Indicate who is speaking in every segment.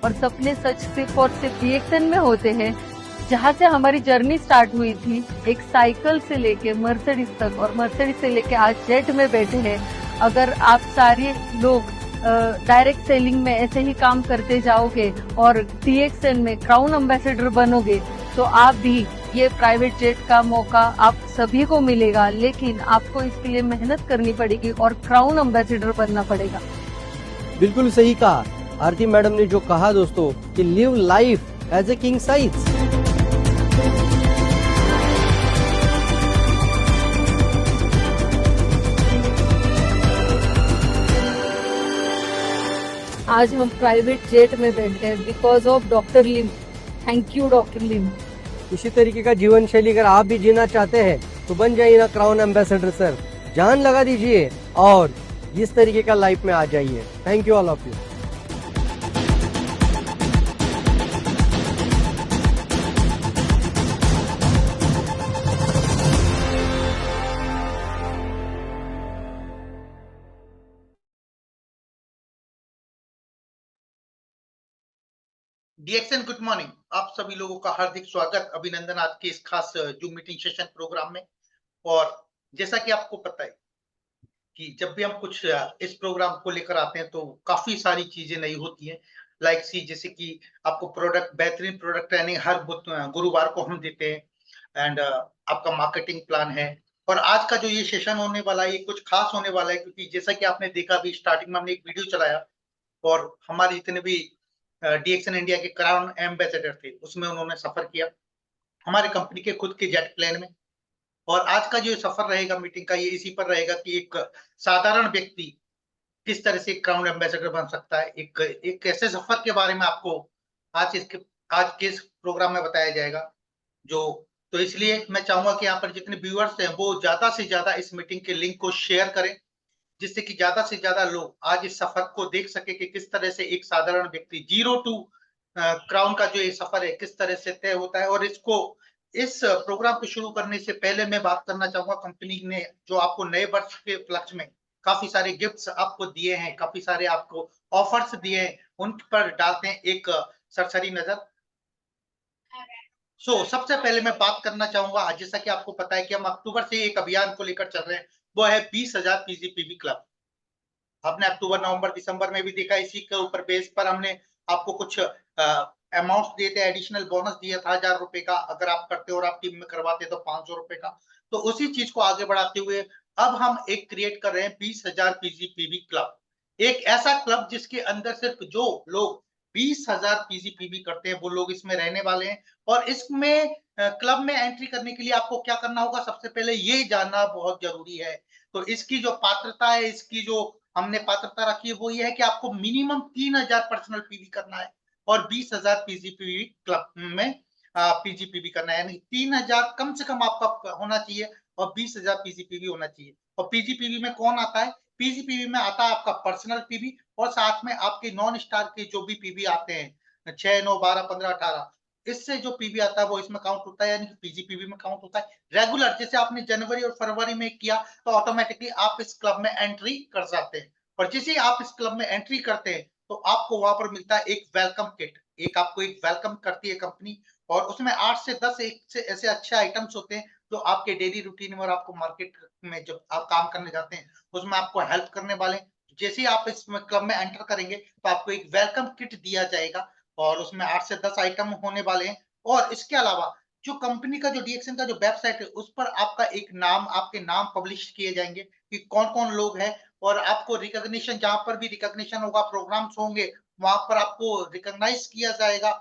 Speaker 1: और सपने सच सिर्फ और सिर्फ डीएक्सएन में होते हैं। जहाँ से हमारी जर्नी स्टार्ट हुई थी, एक साइकिल से लेके मर्सिडीज तक और मर्सिडीज से लेके आज जेट में बैठे हैं। अगर आप सारे लोग डायरेक्ट सेलिंग में ऐसे ही काम करते जाओगे और डीएक्सएन में क्राउन एम्बेसडर बनोगे, तो आप भी ये प्राइवेट जेट का मौका आप सभी को मिलेगा, लेकिन आपको इसके लिए मेहनत करनी पड़ेगी और क्राउन एम्बेसडर बनना पड़ेगा।
Speaker 2: बिल्कुल सही कहा आरती मैडम ने जो कहा दोस्तों कि live life as a king size.
Speaker 1: आज हम प्राइवेट जेट में बैठे हैं because of doctor Lim. Thank you doctor Lim.
Speaker 2: इसी तरीके का जीवन शैली अगर आप भी जीना चाहते हैं तो बन जाइए ना क्राउन एम्बेसडर सर, जान लगा दीजिए और इस तरीके का लाइफ में आ जाइए। Thank you all of you.
Speaker 3: DXN good morning, आप सभी लोगों का हार्दिक स्वागत, अभिनंदन आज के इस खास जूम मीटिंग सेशन प्रोग्राम में। और जैसा कि आपको पता है कि जब भी हम कुछ इस प्रोग्राम को लेकर आते हैं तो काफी सारी चीजें नई होती हैं। लाइक सी जैसे कि आपको प्रोडक्ट, बेहतरीन प्रोडक्ट ट्रेनिंग हर गुरुवार को हम देते हैं एंड आपका मार्केटिंग प्लान है। और आज का जो ये सेशन होने वाला है ये कुछ खास होने वाला है, क्योंकि जैसा कि आपने देखा अभी स्टार्टिंग में हमने एक वीडियो चलाया और हमारे जितने भी डीएक्सएन इंडिया के क्राउन एम्बेसडर थे उसमें उन्होंने सफर किया हमारे कंपनी के खुद के जेट प्लेन में। और आज का जो सफर रहेगा मीटिंग का, ये इसी पर रहेगा कि एक साधारण व्यक्ति किस तरह से क्राउन एम्बेसडर बन सकता है। एक ऐसे सफर के बारे में आपको आज के इस प्रोग्राम में बताया जाएगा। जो तो इसलिए मैं चाहूंगा कि यहाँ पर जितने व्यूअर्स हैं वो ज्यादा से ज्यादा इस मीटिंग के लिंक को शेयर करें, जिससे कि ज्यादा से ज्यादा लोग आज इस सफर को देख सके कि किस तरह से एक साधारण व्यक्ति जीरो टू क्राउन का जो ये सफर है किस तरह से तय होता है। और इस प्रोग्राम को शुरू करने से पहले मैं बात करना चाहूंगा, कंपनी ने जो आपको नए वर्ष के उपलक्ष्य में काफी सारे गिफ्ट्स आपको दिए हैं, काफी सारे आपको ऑफर्स दिए हैं, उन पर डालते हैं एक सरसरी नजर। सबसे पहले मैं बात करना चाहूंगा, जैसा कि आपको पता है कि हम अक्टूबर से एक अभियान को लेकर चल रहे हैं, वो है 20,000 पीजीपीवी क्लब। हमने अक्टूबर, नवंबर, दिसंबर में भी देखा, इसी के ऊपर बेस पर हमने आपको कुछ अमाउंट दिए थे, एडिशनल बोनस दिया था 1,000 रुपए का, अगर आप करते और आप टीम में करवाते तो 500 रुपए का। तो उसी चीज को आगे बढ़ाते हुए अब हम एक क्रिएट कर रहे हैं 20,000 पीजीपीवी क्लब। एक ऐसा क्लब जिसके अंदर सिर्फ जो लोग 20,000 पीजीपीवी करते हैं वो लोग इसमें रहने वाले हैं। और इसमें क्लब में एंट्री करने के लिए आपको क्या करना होगा, सबसे पहले ये जानना बहुत जरूरी है। तो इसकी जो पात्रता है, इसकी जो हमने पात्रता रखी है वो ये है कि आपको मिनिमम 3,000 पर्सनल पीवी करना है और 20,000 पीजीपीवी क्लब में पीजीपीवी करना है, यानी 3,000 कम से कम आपका होना चाहिए और 20,000 पीजीपीवी होना चाहिए। और पीजीपीवी में कौन आता है, पीजीपीवी में आता है आपका पर्सनल पीवी और साथ में आपके नॉन स्टार के जो भी पीवी आते हैं 6, 9, 12, 15, 18, इससे जो पीवी आता है वो इसमें काउंट होता है, यानी कि पीजीपीवी में काउंट होता है। रेगुलर जैसे आपने जनवरी और फरवरी में किया तो ऑटोमेटिकली आप इस क्लब में एंट्री कर जाते हैं। और जैसे ही आप इस क्लब में एंट्री करते हैं तो आपको वहां पर मिलता है एक वेलकम किट। आपको एक वेलकम करती है कंपनी और उसमें 8 से 10 एक से ऐसे अच्छे आइटम्स होते हैं जो आपके डेली रूटीन में और आपको मार्केट में जब आप काम करने जाते हैं उसमें आपको हेल्प करने वाले हैं। जैसे ही आप इस क्लब में एंटर करेंगे तो आपको एक वेलकम किट दिया जाएगा और उसमें 8 से 10 आइटम होने वाले हैं। और इसके अलावा जो कंपनी का जो डीएक्सएन का जो वेबसाइट है उस पर आपका एक नाम, आपके नाम पब्लिश किए जाएंगे कि कौन-कौन लोग हैं। और आपको रिकॉग्निशन, जहां पर भी रिकॉग्निशन होगा, प्रोग्राम्स होंगे, वहां पर आपको रिकॉग्नाइज किया जाएगा।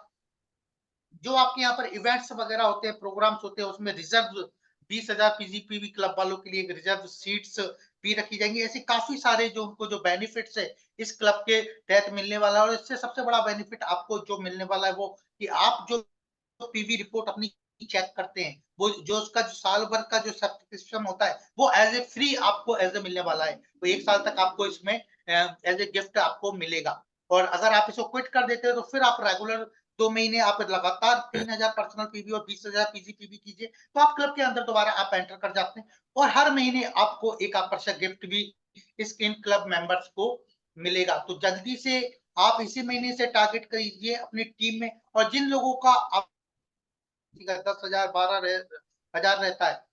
Speaker 3: जो आपके यहाँ पर इवेंट्स वगैरह होते हैं, प्रोग्राम्स होते हैं, उसमें रिजर्व 20,000 पीजीपीवी क्लब वालों के लिए रिजर्व सीट्स भी रखी जाएंगी। ऐसे काफी सारे जो उनको जो बेनिफिट्स है इस क्लब के तहत मिलने वाला है। और इससे सबसे बड़ा बेनिफिट आपको जो मिलने वाला है वो कि आप जो पीवी रिपोर्ट अपनी चेक करते हैं, वो जो उसका जो साल भर का जो सब्सक्रिप्शन होता है वो एज ए फ्री आपको एज ए मिलने वाला है। तो 1 साल तक आपको इसमें एज ए गिफ्ट आपको मिलेगा। और अगर आप इसको क्विट कर देते हो तो फिर आप रेगुलर 2 महीने आप लगातार 3,000 पर्सनल पीवी और 20,000 पीजीपीवी कीजिए तो आप क्लब के अंदर दोबारा आप एंटर कर जाते हैं। और हर महीने आपको एक आकर्षक गिफ्ट भी इस इन क्लब मेंबर्स को मिलेगा। तो जल्दी से आप इसी महीने से टारगेट करिए अपनी टीम में, और जिन लोगों का आप 10,000 12,000 रहता है,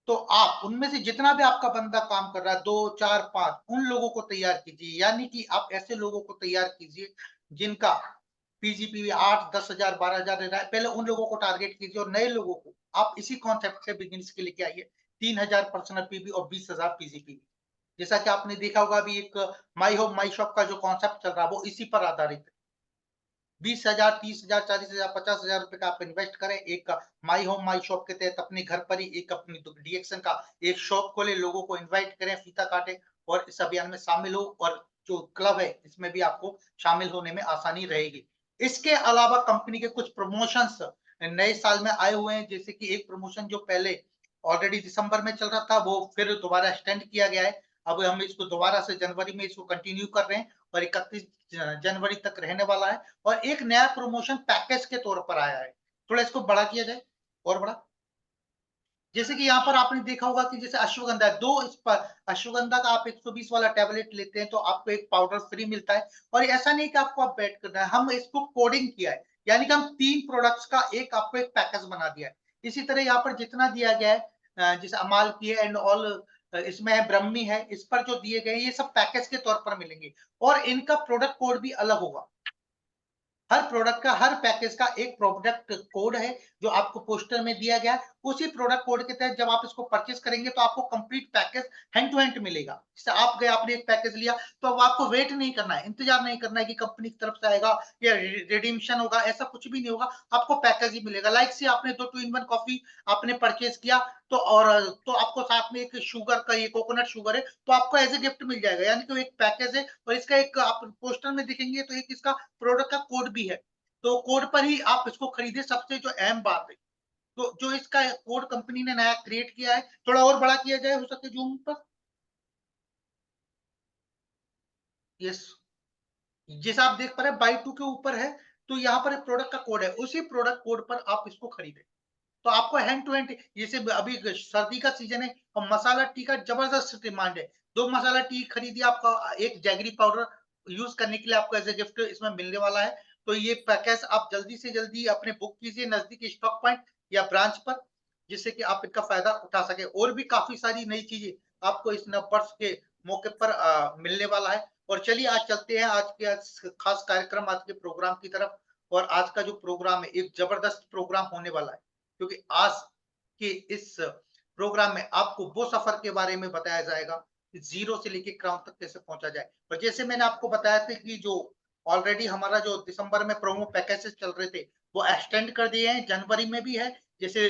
Speaker 3: तो आप उनमें से जितना भी आपका बंदा काम कर रहा है 2 4 5 उन लोगों को तैयार कीजिए। यानी कि आप ऐसे लोगों को तैयार कीजिए जिनका पीजीपीवी 8-10,000 12,000 रह रहा है, पहले उन लोगों को टारगेट कीजिए और नए लोगों को आप इसी कॉन्सेप्ट से बिगिनर्स के लेके आइए। 3,000 पर्सनल पीवी और 20,000 पीजीपीवी। जैसा कि आपने देखा होगा अभी एक माई होम माई शॉप का जो कॉन्सेप्ट चल रहा है वो इसी पर आधारित है। 20,000 30,000 40,000 50,000 रुपए का आप इन्वेस्ट करें, एक माई होम माई शॉप के तहत अपने घर पर ही एक अपनी डीएक्शन का एक शॉप खोले, लोगों को इनवाइट करें, फीता काटे और इस अभियान में शामिल हो, और जो क्लब है इसमें भी आपको शामिल होने में आसानी रहेगी। इसके अलावा कंपनी के कुछ प्रमोशंस नए साल में आए हुए हैं, जैसे कि एक प्रमोशन जो पहले ऑलरेडी दिसंबर में चल रहा था वो फिर दोबारा एक्सटेंड किया गया है। अब हम इसको दोबारा से जनवरी में इसको कंटिन्यू कर रहे हैं और 31 जनवरी तक रहने वाला है, और एक नया प्रमोशन पैकेज के तौर पर आया है। थोड़ा इसको बड़ा किया जाए और बड़ा, जैसे कि यहाँ पर आपने देखा होगा कि जैसे अश्वगंधा है, 2 इस पर अश्वगंधा का आप 120 वाला टैबलेट लेते हैं तो आपको एक पाउडर फ्री मिलता है, और ऐसा नहीं कि आपको अब बैठ करना है, हम इसको कोडिंग किया है, यानी कि हम 3 प्रोडक्ट्स का एक आपको एक पैकेज बना दिया है। इसी तरह यहाँ पर जितना दिया गया है जैसे अमाल की है एंड ऑल, इसमें है ब्रह्मी है, इस पर जो दिए गए ये सब पैकेज के तौर पर मिलेंगे, और इनका प्रोडक्ट कोड भी अलग होगा। हर प्रोडक्ट का हर पैकेज का एक प्रोडक्ट कोड है जो आपको पोस्टर में दिया गया है। उसी प्रोडक्ट कोड के तहत जब आप इसको परचेस करेंगे तो आपको complete package hand to hand मिलेगा। जैसे आप गए आपने एक पैकेज लिया तो अब आपको वेट नहीं करना है, इंतजार नहीं करना है कि कंपनी की तरफ से आएगा या रिडीम्शन होगा, ऐसा कुछ भी नहीं होगा। आपको पैकेज ही मिलेगा। लाइक से आपने 2 2 इन 1 कॉफी आपने परचेस किया तो, और तो आपको साथ में एक शुगर का ये कोकोनट शुगर है तो आपको एज ए गिफ्ट मिल जाएगा, यानी कि एक पैकेज है और इसका एक आप पोस्टर में दिखेंगे तो एक इसका प्रोडक्ट का कोड भी है, तो कोड पर ही आप इसको खरीदे। सबसे जो अहम बात है, तो जो इसका कोड कंपनी ने नया क्रिएट किया है, थोड़ा और बड़ा किया जाए हो सके जूम पर, यस, जैसा आप देख पा रहे हैं बाई 2 के ऊपर है, तो यहाँ पर एक प्रोडक्ट का कोड है, उसी प्रोडक्ट कोड पर आप इसको खरीदें तो आपको हैंड टू हैंड, जैसे अभी सर्दी का सीजन है और मसाला टी का जबरदस्त डिमांड है, 2 मसाला टी खरीदिए, आपका एक जैगरी पाउडर यूज करने के लिए आपको एज ए गिफ्ट इसमें मिलने वाला है। तो ये पैकेज आप जल्दी से जल्दी अपने बुक कीजिए नजदीकी स्टॉक पॉइंट या ब्रांच पर, जिससे कि आप इनका फायदा उठा सके। और भी काफी सारी नई चीजें आपको इस नववर्ष के मौके पर मिलने वाला है। और चलिए आज चलते हैं आज के खास कार्यक्रम, आज के प्रोग्राम की तरफ। और आज का जो प्रोग्राम है एक जबरदस्त प्रोग्राम होने वाला है, क्योंकि आज के इस प्रोग्राम में आपको वो सफर के बारे में बताया जाएगा कि जीरो से लेके क्राउन तक कैसे पहुंचा जाए। और जैसे मैंने आपको बताया था कि जो ऑलरेडी हमारा जो दिसंबर में प्रोमो पैकेजेस चल रहे थे वो एक्सटेंड कर दिए हैं, जनवरी में भी है। जैसे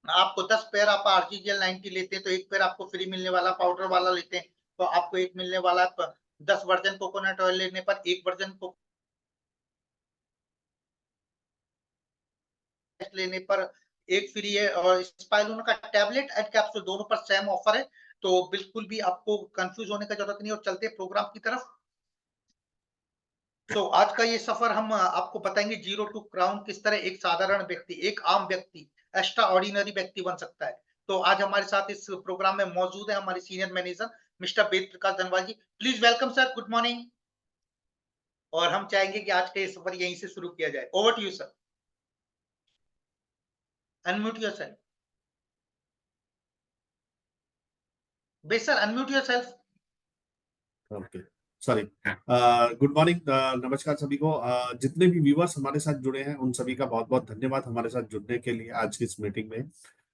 Speaker 3: आपको 10 पेयर आप आरजीजीएल 90 लेते हैं तो एक पेयर आपको फ्री मिलने वाला, पाउडर वाला लेते हैं तो आपको एक मिलने वाला, 10 वर्जन कोकोनट ऑयल लेने पर एक वर्जन को लेने पर एक फ्री है, और स्पाइरुलिना का टैबलेट एंड कैप्सूल दोनों पर सेम ऑफर है। तो बिल्कुल भी आपको कंफ्यूज होने का जरूरत नहीं। और चलते प्रोग्राम की तरफ। तो आज का ये सफर हम आपको बताएंगे जीरो टू क्राउन किस तरह एक साधारण व्यक्ति, एक आम व्यक्ति, एक्स्ट्रा ऑर्डिनरी व्यक्ति बन सकता है। तो आज हमारे साथ इस प्रोग्राम में मौजूद है हमारे senior manager mister Ved Prakash Dhanwal ji. Please welcome sir, good morning. और हम चाहेंगे कि आज का ये सफर यहीं से शुरू किया जाए। Over to you sir, unmute yourself. बेस sir, unmute yourself.
Speaker 4: Okay, sorry. Good morning, नमस्कार सभी को। जितने भी व्यूअर्स हमारे साथ जुड़े हैं उन सभी का बहुत बहुत धन्यवाद हमारे साथ जुड़ने के लिए आज की इस मीटिंग में।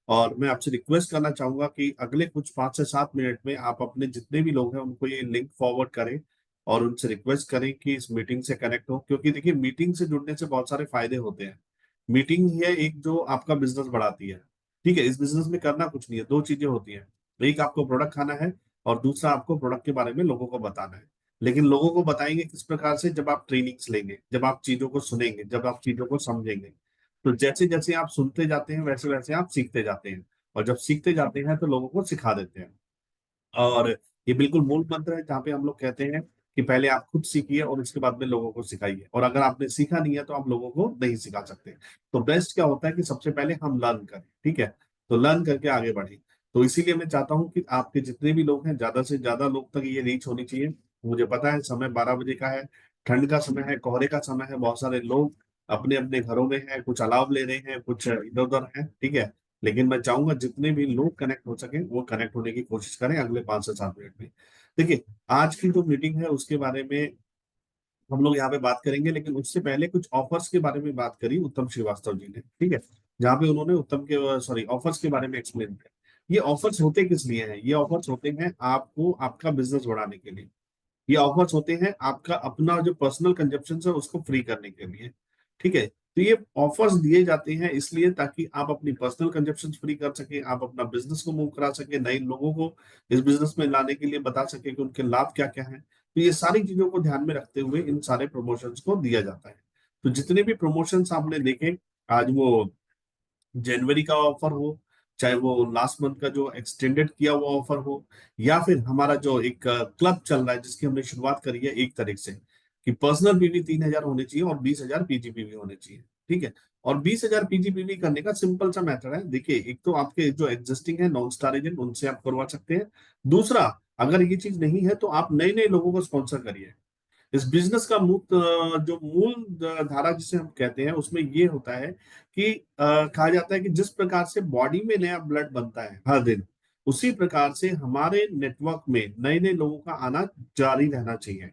Speaker 4: और मैं आपसे रिक्वेस्ट करना चाहूंगा कि अगले कुछ 5 से 7 मिनट में आप अपने जितने भी लोग हैं उनको ये लिंक फॉरवर्ड करें और उनसे रिक्वेस्ट करें कि इस मीटिंग से कनेक्ट हो, क्योंकि देखिए मीटिंग से जुड़ने से बहुत सारे फायदे होते हैं। मीटिंग ही है एक जो आपका बिजनेस बढ़ाती है। ठीक है, इस बिजनेस में करना कुछ नहीं है, 2 चीजें होती हैं। एक आपको प्रोडक्ट खाना है और दूसरा आपको प्रोडक्ट के बारे में लोगों को बताना है। लेकिन लोगों को बताएंगे किस प्रकार से, जब आप ट्रेनिंग्स लेंगे, जब आप चीजों को सुनेंगे, जब आप चीजों को समझेंगे। तो जैसे जैसे आप सुनते जाते हैं वैसे वैसे आप सीखते जाते हैं, और जब सीखते जाते हैं तो लोगों को सिखा देते हैं। और ये बिल्कुल मूल मंत्र है जहाँ पे हम लोग कहते हैं कि पहले आप खुद सीखिए और उसके बाद में लोगों को सिखाइए। और अगर आपने सीखा नहीं है तो आप लोगों को नहीं सिखा सकते। तो बेस्ट क्या होता है कि सबसे पहले हम लर्न करें। ठीक है, तो लर्न करके आगे बढ़े। तो इसीलिए मैं चाहता हूं कि आपके जितने भी लोग हैं ज्यादा से ज्यादा लोग तक ये रीच होनी चाहिए। मुझे पता है समय 12 बजे का है, ठंड का समय है, कोहरे का समय है, बहुत सारे लोग अपने अपने घरों में हैं, कुछ अलाव ले रहे हैं, कुछ इधर उधर हैं, ठीक है। लेकिन मैं चाहूंगा जितने भी लोग कनेक्ट हो सके वो कनेक्ट होने की कोशिश करें अगले 5 से 7 मिनट में। देखिए, आज की जो मीटिंग है उसके बारे में हम लोग यहाँ पे बात करेंगे, लेकिन उससे पहले कुछ ऑफर्स के बारे में बात करी उत्तम श्रीवास्तव जी ने, ठीक है। जहाँ पे उन्होंने उत्तम के सॉरी ऑफर्स के बारे में एक्सप्लेन किया। ये ऑफर्स होते किस लिए हैं? ये ऑफर्स होते हैं आपको आपका बिजनेस बढ़ाने के लिए। ये ऑफर्स होते हैं आपका अपना जो पर्सनल कंजप्शन है उसको फ्री करने के लिए, ठीक है। तो ये ऑफर्स दिए जाते हैं इसलिए ताकि आप अपनी पर्सनल कंजप्शन फ्री कर सके, आप अपना बिजनेस को मूव करा सके, नए लोगों को इस बिजनेस में लाने के लिए बता सके कि उनके लाभ क्या क्या है। तो ये सारी चीजों को ध्यान में रखते हुए इन सारे प्रमोशंस को दिया जाता है। तो जितने भी प्रमोशंस आपने देखे, आज वो जनवरी का ऑफर हो, चाहे वो लास्ट मंथ का जो एक्सटेंडेड किया हुआ ऑफर हो, या फिर हमारा जो एक क्लब चल रहा है जिसकी हमने शुरुआत करी है 1 तारीख से, कि पर्सनल पीवी 3,000 होने चाहिए और 20,000 पीजीपीवी होने चाहिए, ठीक है। और 20,000 पीजीपीवी करने का सिंपल सा मेथड है। देखिए, एक तो आपके जो एग्जिस्टिंग है नॉन स्टार एजेंट, उनसे आप करवा सकते हैं। दूसरा, अगर ये चीज नहीं है तो आप नए नए लोगों को स्पॉन्सर करिए। इस बिजनेस का जो मूल धारा जिसे हम कहते हैं उसमें ये होता है कि कहा जाता है कि जिस प्रकार से बॉडी में नया ब्लड बनता है हर दिन, उसी प्रकार से हमारे नेटवर्क में नए नए लोगों का आना जारी रहना चाहिए।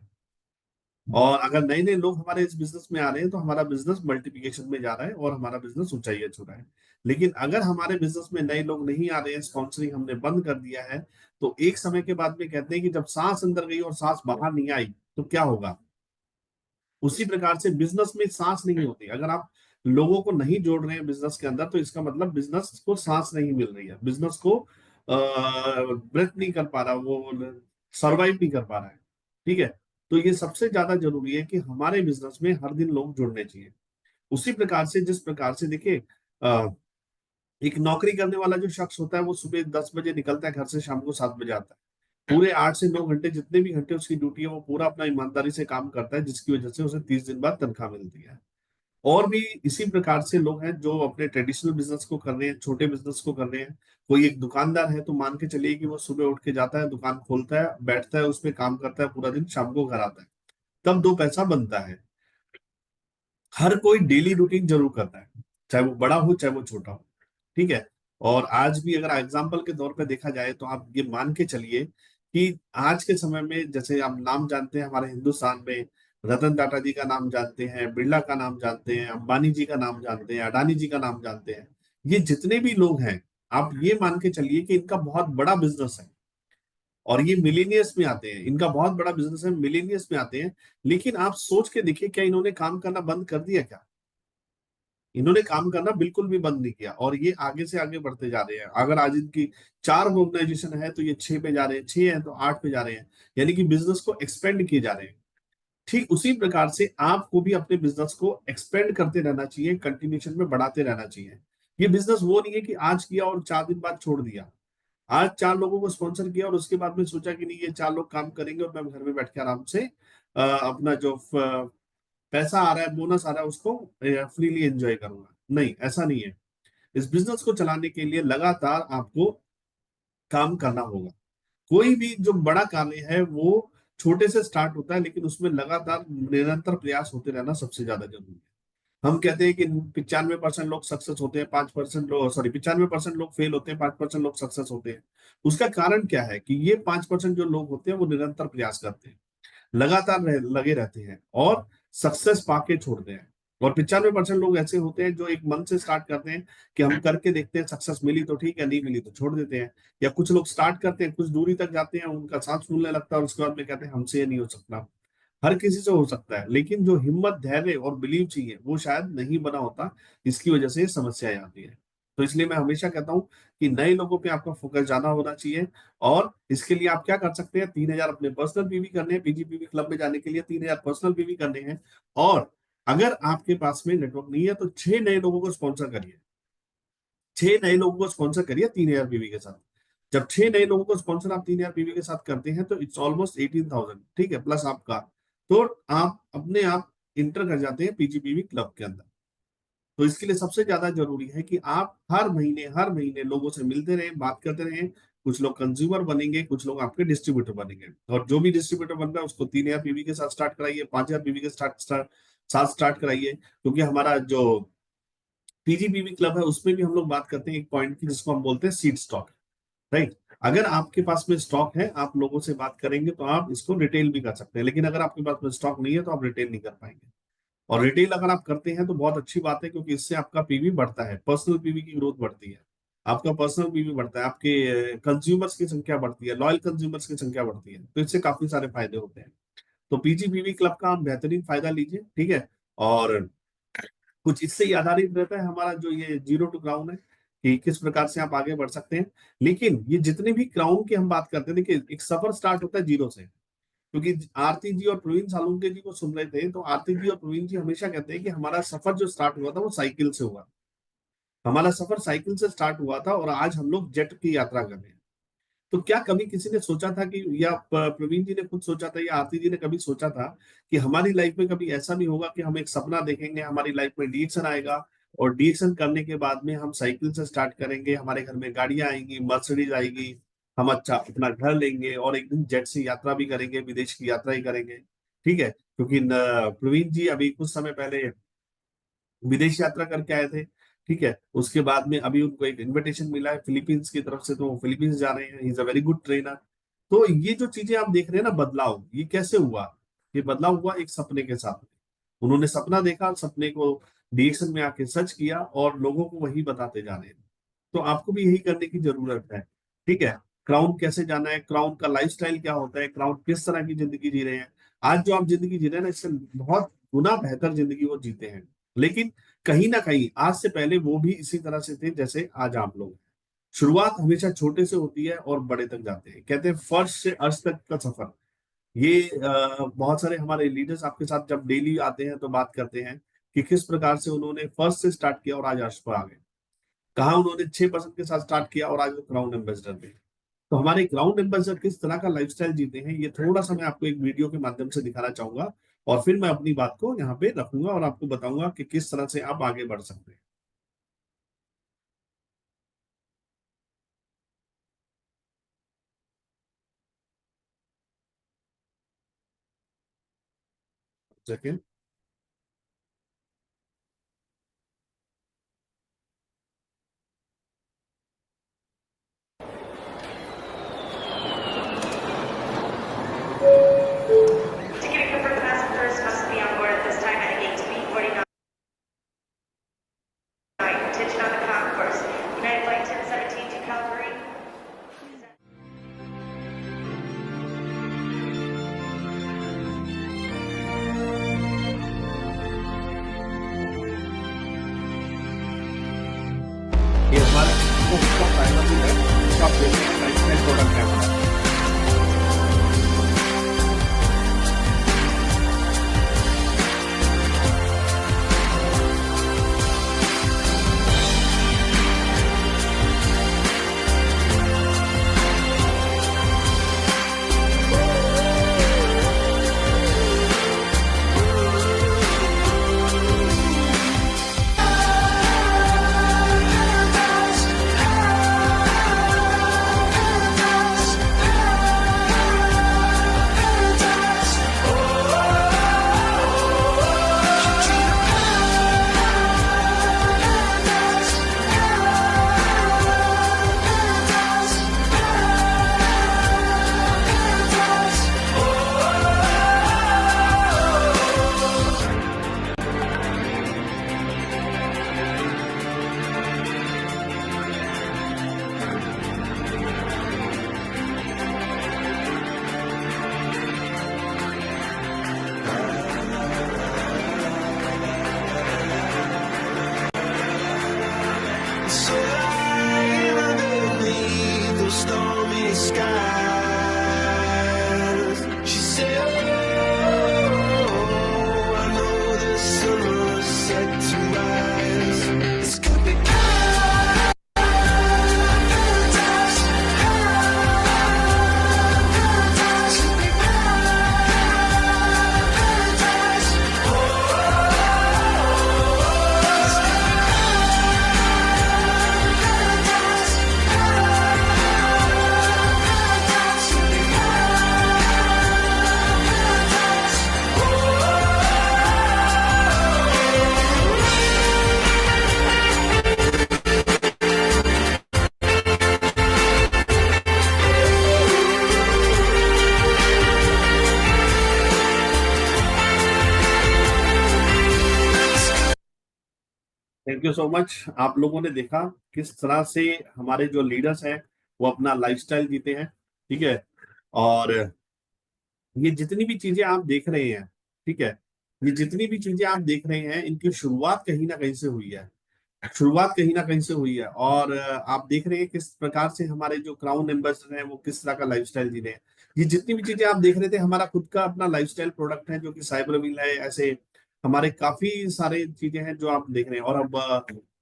Speaker 4: और अगर नए नए लोग हमारे इस बिजनेस में आ रहे हैं तो हमारा बिजनेस मल्टीप्लिकेशन में जा रहा है और हमारा बिजनेस ऊंचाई छू रहा है। लेकिन अगर हमारे बिजनेस में नए लोग नहीं आ रहे हैं, स्पॉन्सरिंग हमने बंद कर दिया है, तो एक समय के बाद में कहते हैं कि जब सांस अंदर गई और सांस बाहर नहीं आई तो क्या होगा। उसी प्रकार से बिजनेस में सांस नहीं होती। अगर आप लोगों को नहीं जोड़ रहे हैं बिजनेस के अंदर तो इसका मतलब बिजनेस को सांस नहीं मिल रही है, बिजनेस को ब्रेथ नहीं कर पा रहा, वो सरवाइव नहीं कर पा रहा है, ठीक है। तो ये सबसे ज्यादा जरूरी है कि हमारे बिजनेस में हर दिन लोग जुड़ने चाहिए। उसी प्रकार से जिस प्रकार से देखिए, एक नौकरी करने वाला जो शख्स होता है वो सुबह 10 बजे निकलता है घर से, शाम को 7 बजे आता है। पूरे 8 से 9 घंटे जितने भी घंटे उसकी ड्यूटी है वो पूरा अपना ईमानदारी से काम करता है, जिसकी वजह से उसे 30 दिन बाद तनख्वाह मिलती है। और भी इसी प्रकार से लोग हैं जो अपने ट्रेडिशनल बिजनेस को कर रहे हैं, छोटे बिजनेस को कर रहे हैं। कोई एक दुकानदार है तो मान के चलिए कि वो सुबह उठ के जाता है, दुकान खोलता है, बैठता है, उसमें काम करता है पूरा दिन, शाम को घर आता है, तब 2 पैसा बनता है। हर कोई डेली रूटीन जरूर करता है, चाहे वो बड़ा हो चाहे वो छोटा हो, ठीक है। और आज भी अगर एग्जाम्पल के तौर पे देखा जाए तो आप ये मान के चलिए कि आज के समय में जैसे आप नाम जानते हैं हमारे हिंदुस्तान में, रतन टाटा जी का नाम जानते हैं, बिरला का नाम जानते हैं, अंबानी जी का नाम जानते हैं, अडानी जी का नाम जानते हैं। ये जितने भी लोग हैं, आप ये मान के चलिए कि इनका बहुत बड़ा बिजनेस है और ये मिलेनियर्स में आते हैं, इनका बहुत बड़ा बिजनेस है, मिलेनियर्स में आते हैं। लेकिन आप सोच के देखिए, क्या इन्होंने काम करना बंद कर दिया? क्या इन्होंने काम करना बिल्कुल भी बंद नहीं किया, और ये आगे से आगे बढ़ते जा रहे हैं। अगर आज इनकी 4 ऑर्गेनाइजेशन है तो ये 6 पे जा रहे हैं, 6 है तो 8 पे जा रहे हैं, यानी कि बिजनेस को एक्सपेंड किए जा रहे हैं। ठीक उसी प्रकार से आपको भी अपने बिजनेस को एक्सपेंड करते रहना चाहिए, कंटिन्यूशन में बढ़ाते रहना चाहिए। ये बिजनेस वो नहीं है कि आज किया और 4 दिन बाद छोड़ दिया। आज 4 लोगों को स्पॉन्सर किया और उसके बाद में सोचा कि नहीं ये 4 लोग काम करेंगे और मैं घर में बैठ के आराम से अपना जो पैसा आ रहा है, बोनस आ रहा है, उसको फ्रीली एंजॉय करूंगा। नहीं, ऐसा नहीं है। इस बिजनेस को चलाने के लिए लगातार आपको काम करना होगा। कोई भी जो बड़ा कार्य है वो छोटे से स्टार्ट होता है, लेकिन उसमें लगातार निरंतर प्रयास होते रहना सबसे ज्यादा जरूरी है। हम कहते हैं कि 95% लोग सक्सेस होते हैं, 5% लोग, सॉरी, 95% लोग फेल होते हैं, 5% लोग सक्सेस होते हैं। उसका कारण क्या है कि ये 5% जो लोग होते हैं वो निरंतर प्रयास करते हैं, लगातार लगे रहते हैं और सक्सेस पाके छोड़ते हैं। और 95% लोग ऐसे होते हैं जो एक मन से स्टार्ट करते हैं कि हम करके देखते हैं, सक्सेस मिली तो ठीक है, नहीं मिली तो छोड़ देते हैं। या कुछ लोग स्टार्ट करते हैं, कुछ दूरी तक जाते हैं, उनका सांस फूलने लगता है और उसके बाद में कहते हैं हमसे ये नहीं हो सकता। हर किसी से हो सकता है, लेकिन जो हिम्मत, धैर्य और बिलीव चाहिए वो शायद नहीं बना होता, इसकी वजह से समस्याएं आती है। तो इसलिए मैं हमेशा कहता हूं कि नए लोगों पे आपका फोकस ज्यादा होना चाहिए। और इसके लिए आप क्या कर सकते हैं, 3,000 अपने पर्सनल पीवी करने हैं, पीजीपीवी क्लब में जाने के लिए 3,000 पर्सनल पीवी करने हैं। और अगर आपके पास में नेटवर्क नहीं है तो 6 नए लोगों को स्पॉन्सर करिए, 6 नए लोगों को स्पॉन्सर करिए 3,000 पीवी के साथ। जब 6 नए लोगों को स्पॉन्सर आप 3,000 पीवी के साथ करते हैं तो इट्स ऑलमोस्ट 18,000, ठीक है, प्लस आपका। तो आप अपने आप इंटर कर जाते हैं पीजीपीवी क्लब के अंदर। तो इसके लिए सबसे ज्यादा जरूरी है कि आप हर महीने लोगों से मिलते रहें, बात करते रहें। कुछ लोग कंज्यूमर बनेंगे, कुछ लोग आपके डिस्ट्रीब्यूटर बनेंगे, और जो भी डिस्ट्रीब्यूटर बन रहा है उसको 3000 पीवी के साथ स्टार्ट कराइए, 5000 पीवी के साथ स्टार्ट कराइए। क्योंकि हमारा जो पीजीपीवी क्लब है उसमें भी हम लोग बात करते हैं एक पॉइंट की, जिसको हम बोलते हैं सीड स्टॉक, राइट। अगर आपके पास में स्टॉक है, आप लोगों से बात करेंगे तो आप इसको रिटेल भी कर सकते हैं, लेकिन अगर आपके पास में स्टॉक नहीं है तो आप रिटेल नहीं कर पाएंगे। और रिटेल अगर आप करते हैं तो बहुत अच्छी बात है, क्योंकि इससे आपका पीवी बढ़ता है, पर्सनल पीवी की ग्रोथ बढ़ती है, आपका पर्सनल पीवी बढ़ता है, आपके कंज्यूमर्स की संख्या बढ़ती है, लॉयल कंज्यूमर्स की संख्या बढ़ती है, तो इससे काफी सारे फायदे होते हैं। तो पीजीपीवी क्लब का आप बेहतरीन फायदा लीजिए, ठीक है। और कुछ इससे ही आधारित रहता है हमारा जो ये जीरो टू क्राउन है, कि किस प्रकार से आप आगे बढ़ सकते हैं। लेकिन ये जितने भी क्राउन की हम बात करते हैं, देखिए एक सफर स्टार्ट होता है जीरो से। क्योंकि आरती जी और प्रवीण सालुंके जी को सुन रहे थे, तो आरती जी और प्रवीण जी हमेशा कहते हैं कि हमारा सफर जो स्टार्ट हुआ था वो साइकिल से हुआ, हमारा सफर साइकिल से स्टार्ट हुआ था, और आज हम लोग जेट की यात्रा कर रहे हैं। तो क्या कभी किसी ने सोचा था कि, या प्रवीण जी ने खुद सोचा था, या आरती जी ने कभी सोचा था कि हमारी लाइफ में कभी ऐसा भी होगा कि हम एक सपना देखेंगे, हमारी लाइफ में डीएक्शन आएगा, और डीएक्शन करने के बाद में हम साइकिल से स्टार्ट करेंगे, हमारे घर में गाड़ियां आएंगी, मर्सिडीज आएगी, हम अच्छा अपना घर लेंगे, और एक दिन जेट से यात्रा भी करेंगे, विदेश की यात्रा ही करेंगे, ठीक है। क्योंकि प्रवीण जी अभी कुछ समय पहले विदेश यात्रा करके आए थे, ठीक है। उसके बाद में अभी उनको एक इनविटेशन मिला है फिलीपींस की तरफ से, तो वो फिलीपींस जा रहे हैं, he is a very good trainer. तो ये जो चीजें आप देख रहे हैं ना, बदलाव ये कैसे हुआ, ये बदलाव हुआ एक सपने के साथ। उन्होंने सपना देखा, सपने को डीएक्शन में आके सच किया, और लोगों को वही बताते जा रहे हैं। तो आपको भी यही करने की जरूरत है, ठीक है। क्राउन कैसे जाना है, क्राउन का लाइफस्टाइल क्या होता है, क्राउन किस तरह की जिंदगी जी रहे हैं, आज जो आप जिंदगी जी रहे हैं ना, इससे बहुत गुना बेहतर जिंदगी वो जीते हैं। लेकिन कहीं ना कहीं आज से पहले वो भी इसी तरह से थे जैसे आज आप लोग। शुरुआत हमेशा छोटे से होती है और बड़े तक जाते हैं, कहते हैं फर्श से अर्श तक का सफर। ये बहुत सारे हमारे लीडर्स आपके साथ जब डेली आते हैं तो बात करते हैं कि किस प्रकार से उन्होंने फर्स्ट से स्टार्ट किया और आज अर्श पर आ गए, कहा उन्होंने 6% के साथ स्टार्ट किया और आज वो क्राउन एम्बेसडर में। तो हमारे क्राउन एम्बेसडर किस तरह का लाइफस्टाइल जीते हैं, ये थोड़ा सा मैं आपको एक वीडियो के माध्यम से दिखाना चाहूंगा, और फिर मैं अपनी बात को यहाँ पे रखूंगा और आपको बताऊंगा कि किस तरह से आप आगे बढ़ सकते हैं। Second,
Speaker 5: Ticket equipment passengers must be on board at this time at gate B49. Attention on the concourse. United Flight 1017 to Calgary.
Speaker 4: ये हमारा फायदा भी है, तो आप देखते हैं लाइफस्टाइल प्रोडक्ट है हमारा। Thank you so much. आप लोगों ने देखा किस तरह से हमारे जो लीडर्स हैं वो अपना लाइफस्टाइल जीते हैं, ठीक है। और ये जितनी भी चीजें आप देख रहे हैं, ठीक है, ये जितनी भी चीजें आप देख रहे हैं इनकी शुरुआत कहीं ना कहीं से हुई है। शुरुआत कहीं ना कहीं से हुई है। और आप देख रहे हैं किस प्रकार से हमारे जो क्राउन एम्बेसडर हैं वो किस तरह का लाइफस्टाइल जी रहे हैं। ये जितनी भी चीजें आप देख रहे थे हमारा खुद का अपना लाइफस्टाइल प्रोडक्ट है जो कि साइबर व्हील है। ऐसे हमारे काफी सारे चीजें हैं जो आप देख रहे हैं। और अब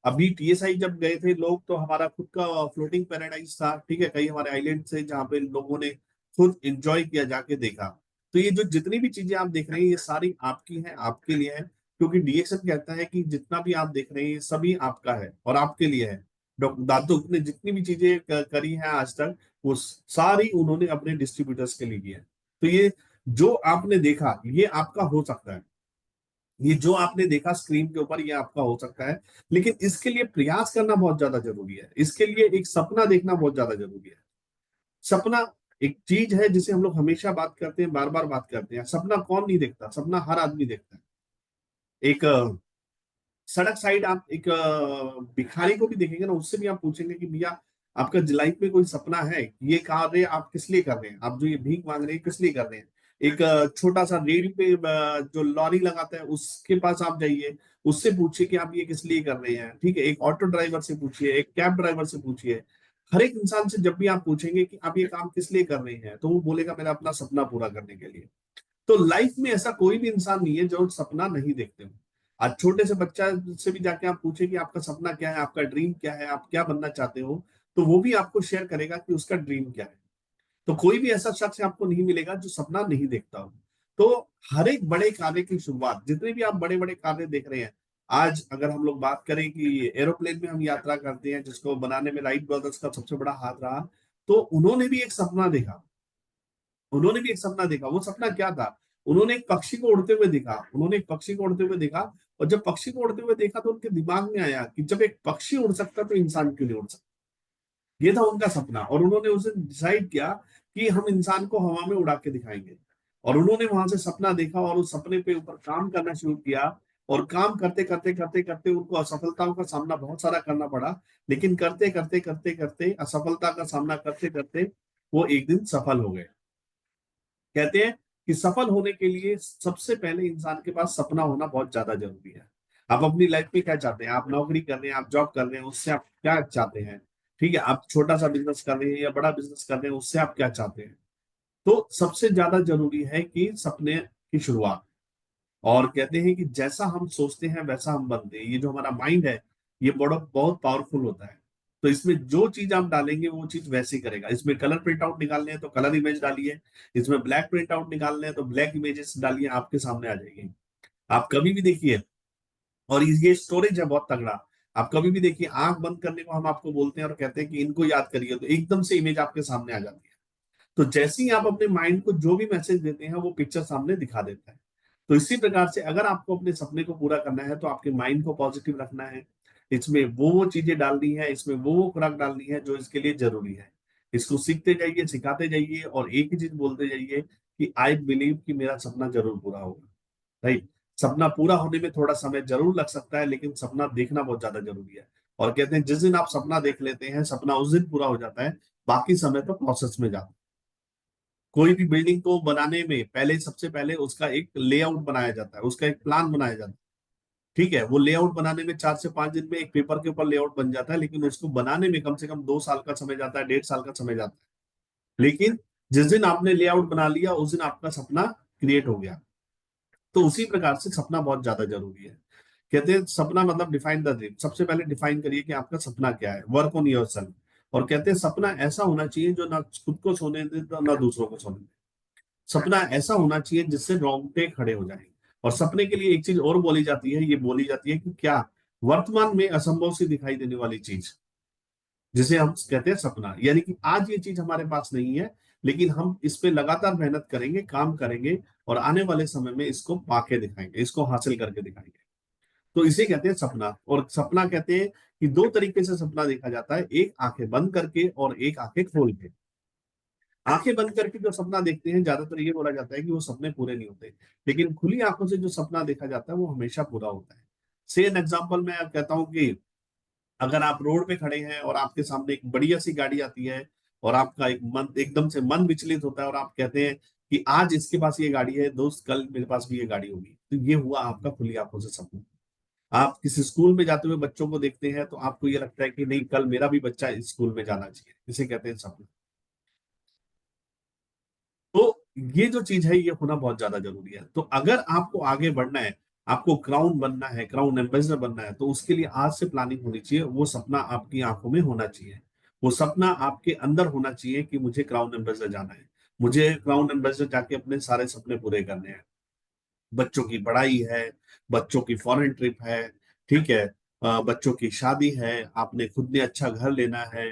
Speaker 4: अभी टीएसआई जब गए थे लोग तो हमारा खुद का फ्लोटिंग पैराडाइज था, ठीक है। कई हमारे आइलैंड से जहाँ पे लोगों ने खुद एंजॉय किया, जाके देखा। तो ये जो जितनी भी चीजें आप देख रहे हैं ये सारी आपकी हैं, आपके लिए है। क्योंकि डीएक्सएन कहता है कि जितना भी आप देख रहे हैं ये सभी आपका है और आपके लिए है। डॉक्टर दादू ने जितनी भी चीजें करी हैं आज तक वो सारी उन्होंने अपने डिस्ट्रीब्यूटर्स के लिए की है। तो ये जो आपने देखा ये आपका हो सकता है। ये जो आपने देखा स्क्रीन के ऊपर ये आपका हो सकता है। लेकिन इसके लिए प्रयास करना बहुत ज्यादा जरूरी है। इसके लिए एक सपना देखना बहुत ज्यादा जरूरी है। सपना एक चीज है जिसे हम लोग हमेशा बात करते हैं, बार बार बात करते हैं। सपना कौन नहीं देखता? सपना हर आदमी देखता है। एक सड़क साइड आप एक भिखारी को भी देखेंगे ना, उससे भी आप पूछेंगे कि भैया आपका लाइफ में कोई सपना है? ये कार्य आप किस लिए कर रहे हैं? आप जो ये भीख मांग रहे हैं किस लिए कर रहे हैं? एक छोटा सा रेडी पे जो लॉरी लगाता है उसके पास आप जाइए, उससे पूछिए कि आप ये किस लिए कर रहे हैं, ठीक है। एक ऑटो ड्राइवर से पूछिए, एक कैब ड्राइवर से पूछिए। हर एक इंसान से जब भी आप पूछेंगे कि आप ये काम किस लिए कर रहे हैं तो वो बोलेगा मेरा अपना सपना पूरा करने के लिए। तो लाइफ में ऐसा कोई भी इंसान नहीं है जो सपना नहीं देखते हो। आज छोटे से बच्चा से भी जाके आप पूछे कि आपका सपना क्या है, आपका ड्रीम क्या है, आप क्या बनना चाहते हो, तो वो भी आपको शेयर करेगा कि उसका ड्रीम क्या है। तो कोई भी ऐसा शख्स आपको नहीं मिलेगा जो सपना नहीं देखता हो। तो हर एक बड़े कार्य की शुरुआत, जितने भी आप बड़े बड़े कार्य देख रहे हैं, आज अगर हम लोग बात करें कि एरोप्लेन में हम यात्रा करते हैं जिसको बनाने में राइट ब्रदर्स का सबसे बड़ा हाथ रहा, तो उन्होंने भी एक सपना देखा। उन्होंने भी एक सपना देखा। वो सपना क्या था? उन्होंने एक पक्षी को उड़ते हुए देखा। उन्होंने एक पक्षी को उड़ते हुए देखा। और जब पक्षी को उड़ते हुए देखा तो उनके दिमाग में आया कि जब एक पक्षी उड़ सकता तो इंसान क्यों नहीं उड़ सकता। ये था उनका सपना। और उन्होंने उस दिन डिसाइड किया कि हम इंसान को हवा में उड़ा के दिखाएंगे। और उन्होंने वहां से सपना देखा और उस सपने पे ऊपर काम करना शुरू किया। और काम करते करते करते करते उनको असफलताओं का सामना बहुत सारा करना पड़ा। लेकिन करते करते करते करते असफलता का सामना करते करते वो एक दिन सफल हो गए। कहते हैं कि सफल होने के लिए सबसे पहले इंसान के पास सपना होना बहुत ज्यादा जरूरी है। आप अपनी लाइफ में क्या चाहते हैं? आप नौकरी कर रहे हैं, आप जॉब कर रहे हैं, उससे आप क्या चाहते हैं? ठीक है, आप छोटा सा बिजनेस कर रहे हैं या बड़ा बिजनेस कर रहे हैं, उससे आप क्या चाहते हैं? तो सबसे ज्यादा जरूरी है कि सपने की शुरुआत। और कहते हैं कि जैसा हम सोचते हैं वैसा हम बनते हैं। ये जो हमारा माइंड है ये बड़ा बहुत पावरफुल होता है। तो इसमें जो चीज आप डालेंगे वो चीज वैसे ही करेगा। इसमें कलर प्रिंट आउट निकालने हैं तो कलर इमेज डालिए, इसमें ब्लैक प्रिंट आउट निकालने हैं तो ब्लैक इमेजेस डालिए, आपके सामने आ जाएगी। आप कभी भी देखिए, और ये स्टोरेज है बहुत तगड़ा। आप कभी भी देखिए, आंख बंद करने को हम आपको बोलते हैं और कहते हैं कि इनको याद करिए, तो एकदम से इमेज आपके सामने आ जाती है। तो जैसे ही आप अपने माइंड को जो भी मैसेज देते हैं वो पिक्चर सामने दिखा देता है। तो इसी प्रकार से अगर आपको अपने सपने को पूरा करना है तो आपके माइंड को पॉजिटिव रखना है। इसमें वो चीजें डालनी है, इसमें वो खुराक डालनी है जो इसके लिए जरूरी है। इसको सीखते जाइए, सिखाते जाइए और एक ही चीज बोलते जाइए कि आई बिलीव कि मेरा सपना जरूर पूरा होगा। राइट। सपना पूरा होने में थोड़ा समय जरूर लग सकता है लेकिन सपना देखना बहुत ज्यादा जरूरी है। और कहते हैं जिस दिन आप सपना देख लेते हैं सपना उस दिन पूरा हो जाता है, बाकी समय तो प्रोसेस में जाता है। कोई भी बिल्डिंग को बनाने में पहले सबसे पहले उसका एक लेआउट बनाया जाता है, उसका एक प्लान बनाया जाता है। ठीक है, वो लेआउट बनाने में 4 से 5 दिन में एक पेपर के ऊपर लेआउट बन जाता है, लेकिन उसको बनाने में कम से कम 2 साल का समय जाता है, 1.5 साल का समय जाता है। लेकिन जिस दिन आपने लेआउट बना लिया उस दिन आपका सपना क्रिएट हो गया। तो उसी प्रकार से सपना बहुत ज्यादा जरूरी है। कहते हैं सपना मतलब डिफाइन द ड्रीम। सबसे पहले डिफाइन करिए कि आपका सपना क्या है, वर्क ऑन योरसेल्फ। और कहते हैं सपना ऐसा होना चाहिए जो ना खुद को सोने दे ना दूसरों को सोने दे। सपना ऐसा होना चाहिए जिससे रोंगटे खड़े हो जाएं। और सपने के लिए एक चीज और बोली जाती है, ये बोली जाती है कि क्या वर्तमान में असंभव सी दिखाई देने वाली चीज जिसे हम कहते हैं सपना, यानी कि आज ये चीज हमारे पास नहीं है लेकिन हम इस पे लगातार मेहनत करेंगे, काम करेंगे और आने वाले समय में इसको पाके दिखाएंगे, इसको हासिल करके दिखाएंगे। तो इसे कहते हैं सपना। और सपना कहते हैं कि 2 तरीके से सपना देखा जाता है, एक आंखें बंद करके और एक आंखें खोल के। आंखें बंद करके जो सपना देखते हैं ज्यादातर ये बोला जाता है कि वो सपने पूरे नहीं होते। लेकिन खुली आंखों से जो सपना देखा जाता है वो हमेशा पूरा होता है। सेम एग्जांपल मैं कहता हूँ कि अगर आप रोड पे खड़े हैं और आपके सामने एक बढ़िया सी गाड़ी आती है और आपका एक मन एकदम से मन विचलित होता है और आप कहते हैं कि आज इसके पास ये गाड़ी है दोस्त, कल मेरे पास भी ये गाड़ी होगी, तो ये हुआ आपका खुली आंखों से सपना। आप किसी स्कूल में जाते हुए बच्चों को देखते हैं तो आपको ये लगता है कि नहीं, कल मेरा भी बच्चा इस स्कूल में जाना चाहिए, इसे कहते हैं सपना। तो ये जो चीज है ये होना बहुत ज्यादा जरूरी है। तो अगर आपको आगे बढ़ना है, आपको क्राउन बनना है, क्राउन एम्बेसडर बनना है, तो उसके लिए आज से प्लानिंग होनी चाहिए। वो सपना आपकी आंखों में होना चाहिए, वो सपना आपके अंदर होना चाहिए कि मुझे क्राउन एम्बेसडर जाना है, मुझे क्राउन एम्बेसडर जाके अपने सारे सपने पूरे करने हैं। बच्चों की पढ़ाई है, बच्चों की फॉरेन ट्रिप है, ठीक है, बच्चों की शादी है, आपने खुद ने अच्छा घर लेना है,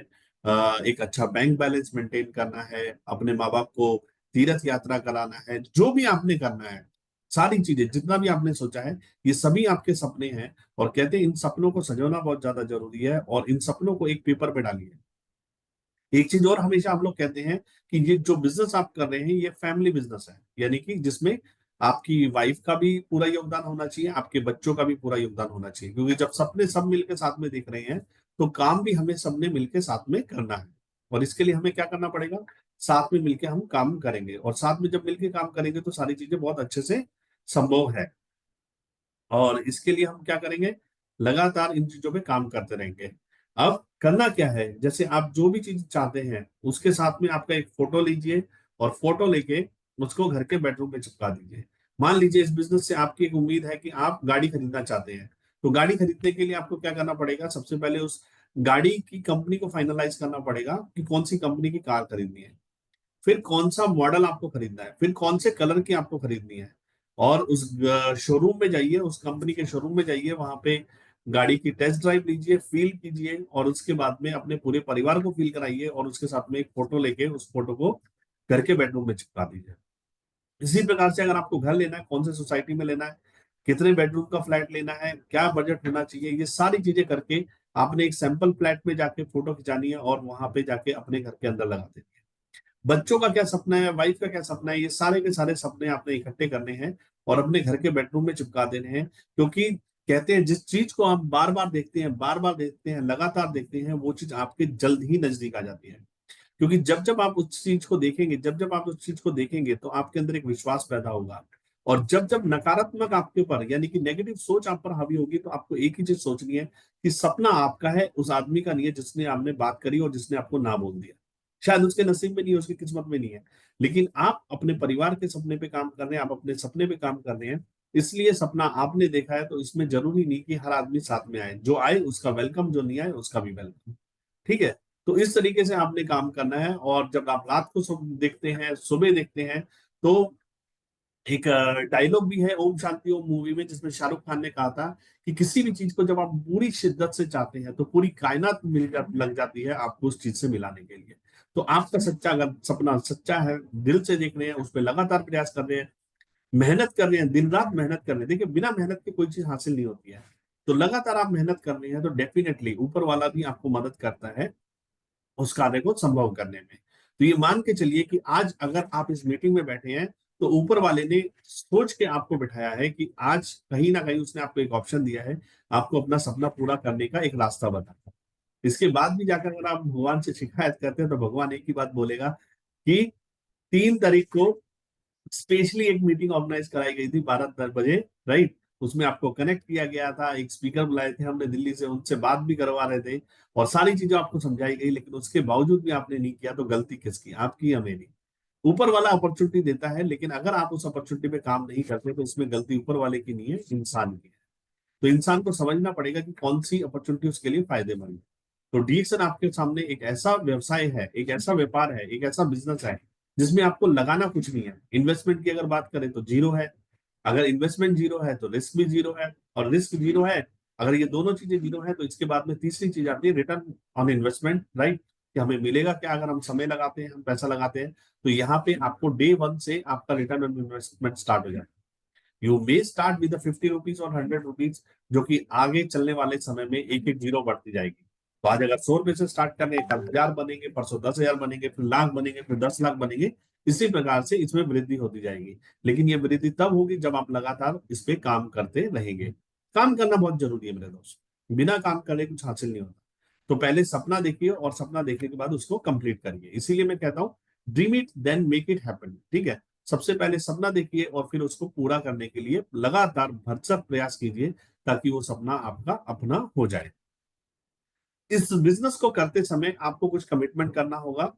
Speaker 4: एक अच्छा बैंक बैलेंस मेंटेन करना है, अपने माँ बाप को तीर्थ यात्रा कराना है, जो भी आपने करना है, सारी चीजें जितना भी आपने सोचा है, ये सभी आपके सपने हैं। और कहते हैं इन सपनों को सजोना बहुत ज्यादा जरूरी है और इन सपनों को एक पेपर पे डालिए। एक चीज और हमेशा हम लोग कहते हैं कि ये जो बिजनेस आप कर रहे हैं ये फैमिली बिजनेस है, यानी कि जिसमें आपकी वाइफ का भी पूरा योगदान होना चाहिए, आपके बच्चों का भी पूरा योगदान होना चाहिए, क्योंकि जब सपने सब मिलकर साथ में देख रहे हैं तो काम भी हमें सबने मिलकर साथ में करना है। और इसके लिए हमें क्या करना पड़ेगा, साथ में मिलकर हम काम करेंगे, और साथ में जब मिलकर काम करेंगे तो सारी चीजें बहुत अच्छे से संभव है। और इसके लिए हम क्या करेंगे, लगातार इन चीजों पे काम करते रहेंगे। अब करना क्या है, जैसे आप जो भी चीज चाहते हैं उसके साथ में आपका एक फोटो लीजिए और फोटो लेके उसको घर के बेडरूम में चिपका दीजिए। मान लीजिए इस बिजनेस से आपकी एक उम्मीद है कि आप गाड़ी खरीदना चाहते हैं, तो गाड़ी खरीदने के लिए आपको क्या करना पड़ेगा, सबसे पहले उस गाड़ी की कंपनी को फाइनलाइज करना पड़ेगा कि कौन सी कंपनी की कार खरीदनी है, फिर कौन सा मॉडल आपको खरीदना है, फिर कौन से कलर की आपको खरीदनी है, और उस शोरूम में जाइए, उस कंपनी के शोरूम में जाइए, वहां पे गाड़ी की टेस्ट ड्राइव लीजिए, फील कीजिए, और उसके बाद में अपने पूरे परिवार को फील कराइए और उसके साथ में एक फोटो लेके उस फोटो को घर के बेडरूम में चिपका दीजिए। इसी प्रकार से अगर आपको घर लेना है, कौन से सोसाइटी में लेना है, कितने बेडरूम का फ्लैट लेना है, क्या बजट होना चाहिए, ये सारी चीजें करके आपने एक सैंपल फ्लैट में जाके फोटो खिंचानी है और वहां पे जाके अपने घर के अंदर लगा देनी है। बच्चों का क्या सपना है, वाइफ का क्या सपना है, ये सारे के सारे सपने आपने इकट्ठे करने हैं और अपने घर के बेडरूम में चिपका देने हैं। क्योंकि कहते हैं जिस चीज को आप बार बार देखते हैं, बार बार देखते हैं, लगातार देखते हैं, वो चीज आपके जल्द ही नजदीक आ जाती है। क्योंकि जब जब आप उस चीज को देखेंगे, जब जब आप उस चीज को देखेंगे तो आपके अंदर एक विश्वास पैदा होगा। और जब जब नकारात्मक आपके ऊपर यानी कि नेगेटिव सोच आप पर हावी होगी, तो आपको एक ही चीज सोचनी है कि सपना आपका है, उस आदमी का नहीं है जिसने आपने बात करी और जिसने आपको ना बोल दिया। शायद उसके नसीब में नहीं है, उसकी किस्मत में नहीं है, लेकिन आप अपने परिवार के सपने पे काम कर रहे हैं, आप अपने सपने पे काम कर रहे हैं। इसलिए सपना आपने देखा है, तो इसमें जरूरी नहीं कि हर आदमी साथ में आए, जो आए उसका वेलकम, जो नहीं आए उसका भी वेलकम। ठीक है, तो इस तरीके से आपने काम करना है। और जब आप रात को देखते हैं, सुबह देखते हैं, तो एक डायलॉग भी है ओम शांति ओम मूवी में, जिसमें शाहरुख खान ने कहा था कि किसी भी चीज को जब आप पूरी शिद्दत से चाहते हैं तो पूरी कायनात लग जाती है आपको उस चीज से मिलाने के लिए। तो आपका सच्चा अगर सपना सच्चा है, दिल से देख रहे हैं, उस पर लगातार प्रयास कर रहे हैं, मेहनत कर रहे हैं, दिन रात मेहनत कर रहे हैं, देखिए बिना मेहनत के कोई चीज हासिल नहीं होती है। तो लगातार आप मेहनत कर रहे हैं तो डेफिनेटली ऊपर वाला भी आपको मदद करता है उस कार्य को संभव करने में। तो ये मान के चलिए कि आज अगर आप इस मीटिंग में बैठे हैं तो ऊपर वाले ने सोच के आपको बिठाया है कि आज कहीं ना कहीं उसने आपको एक ऑप्शन दिया है, आपको अपना सपना पूरा करने का एक रास्ता बताया। इसके बाद भी जाकर अगर आप भगवान से शिकायत करते हैं तो भगवान एक ही बात बोलेगा कि 3 तारीख को स्पेशली एक मीटिंग ऑर्गेनाइज कराई गई थी 12 बजे, राइट। उसमें आपको कनेक्ट किया गया था, एक स्पीकर बुलाए थे हमने दिल्ली से, उनसे बात भी करवा रहे थे और सारी चीजें आपको समझाई गई, लेकिन उसके बावजूद भी आपने नहीं किया। तो गलती किसकी, आपकी या मेरी? ऊपर वाला अपॉर्चुनिटी देता है, लेकिन अगर आप उस अपॉर्चुनिटी पे काम नहीं करते तो इसमें गलती ऊपर वाले की नहीं है, इंसान की है। तो इंसान को समझना पड़ेगा कि कौन सी अपॉर्चुनिटी उसके लिए फायदेमंद है। तो डीएक्सन आपके सामने एक ऐसा व्यवसाय है, एक ऐसा व्यापार है, एक ऐसा बिजनेस है जिसमें आपको लगाना कुछ नहीं है। इन्वेस्टमेंट की अगर बात करें तो जीरो है, अगर इन्वेस्टमेंट जीरो है तो रिस्क भी जीरो है, और रिस्क जीरो है, अगर ये दोनों चीजें जीरो है तो इसके बाद में तीसरी चीज आती है रिटर्न ऑन इन्वेस्टमेंट, राइट। कि हमें मिलेगा क्या अगर हम समय लगाते हैं, हम पैसा लगाते हैं। तो यहाँ पे आपको डे 1 से आपका रिटर्न ऑन इन्वेस्टमेंट स्टार्ट हो जाए। You may start with 50 rupees और 100 रुपीज, जो कि आगे चलने वाले समय में एक एक जीरो बढ़ती जाएगी। तो आज अगर 100 रुपए से स्टार्ट कर रहे हैं, कल 1000 बनेंगे, परसों 10,000 बनेंगे, फिर लाख बनेंगे, फिर 10 लाख बनेंगे। इसी प्रकार से इसमें वृद्धि होती जाएगी। लेकिन ये वृद्धि तब होगी जब आप लगातार इस पे काम करते रहेंगे। काम करना बहुत जरूरी है मेरे दोस्त, बिना काम करे कुछ हासिल नहीं होता। तो पहले सपना देखिए और सपना देखने के बाद उसको कंप्लीट करिए। इसीलिए मैं कहता हूँ dream it then make it happen. ठीक है, सबसे पहले सपना देखिए और फिर उसको पूरा करने के लिए लगातार भरसक प्रयास कीजिए ताकि वो सपना आपका अपना हो जाए। इस बिजनेस को करते समय आपको कुछ कमिटमेंट करना होगा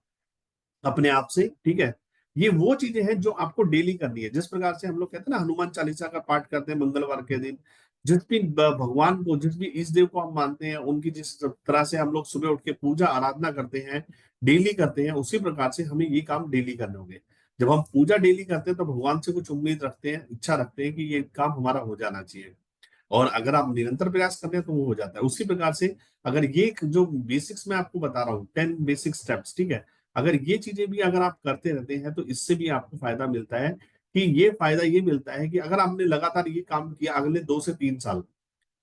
Speaker 4: अपने आप से। ठीक है, ये वो चीजें हैं जो आपको डेली करनी है। जिस प्रकार से हम लोग कहते हैं ना हनुमान चालीसा का पाठ करते हैं मंगलवार के दिन, जिस भी भगवान को, जिस भी इस देव को हम मानते हैं, उनकी जिस तरह से हम लोग सुबह उठ के पूजा आराधना करते हैं, डेली करते हैं, उसी प्रकार से हमें ये काम डेली करने होंगे। जब हम पूजा डेली करते हैं तो भगवान से कुछ उम्मीद रखते हैं, इच्छा रखते हैं कि ये काम हमारा हो जाना चाहिए। और अगर आप निरंतर प्रयास करते हैं तो वो हो जाता है। उसी प्रकार से अगर ये जो बेसिक्स मैं आपको बता रहा हूँ 10 बेसिक स्टेप्स, ठीक है, अगर ये चीजें भी अगर आप करते रहते हैं तो इससे भी आपको फायदा मिलता है। कि ये फायदा ये मिलता है कि अगर आपने लगातार ये काम किया अगले 2 से 3 साल,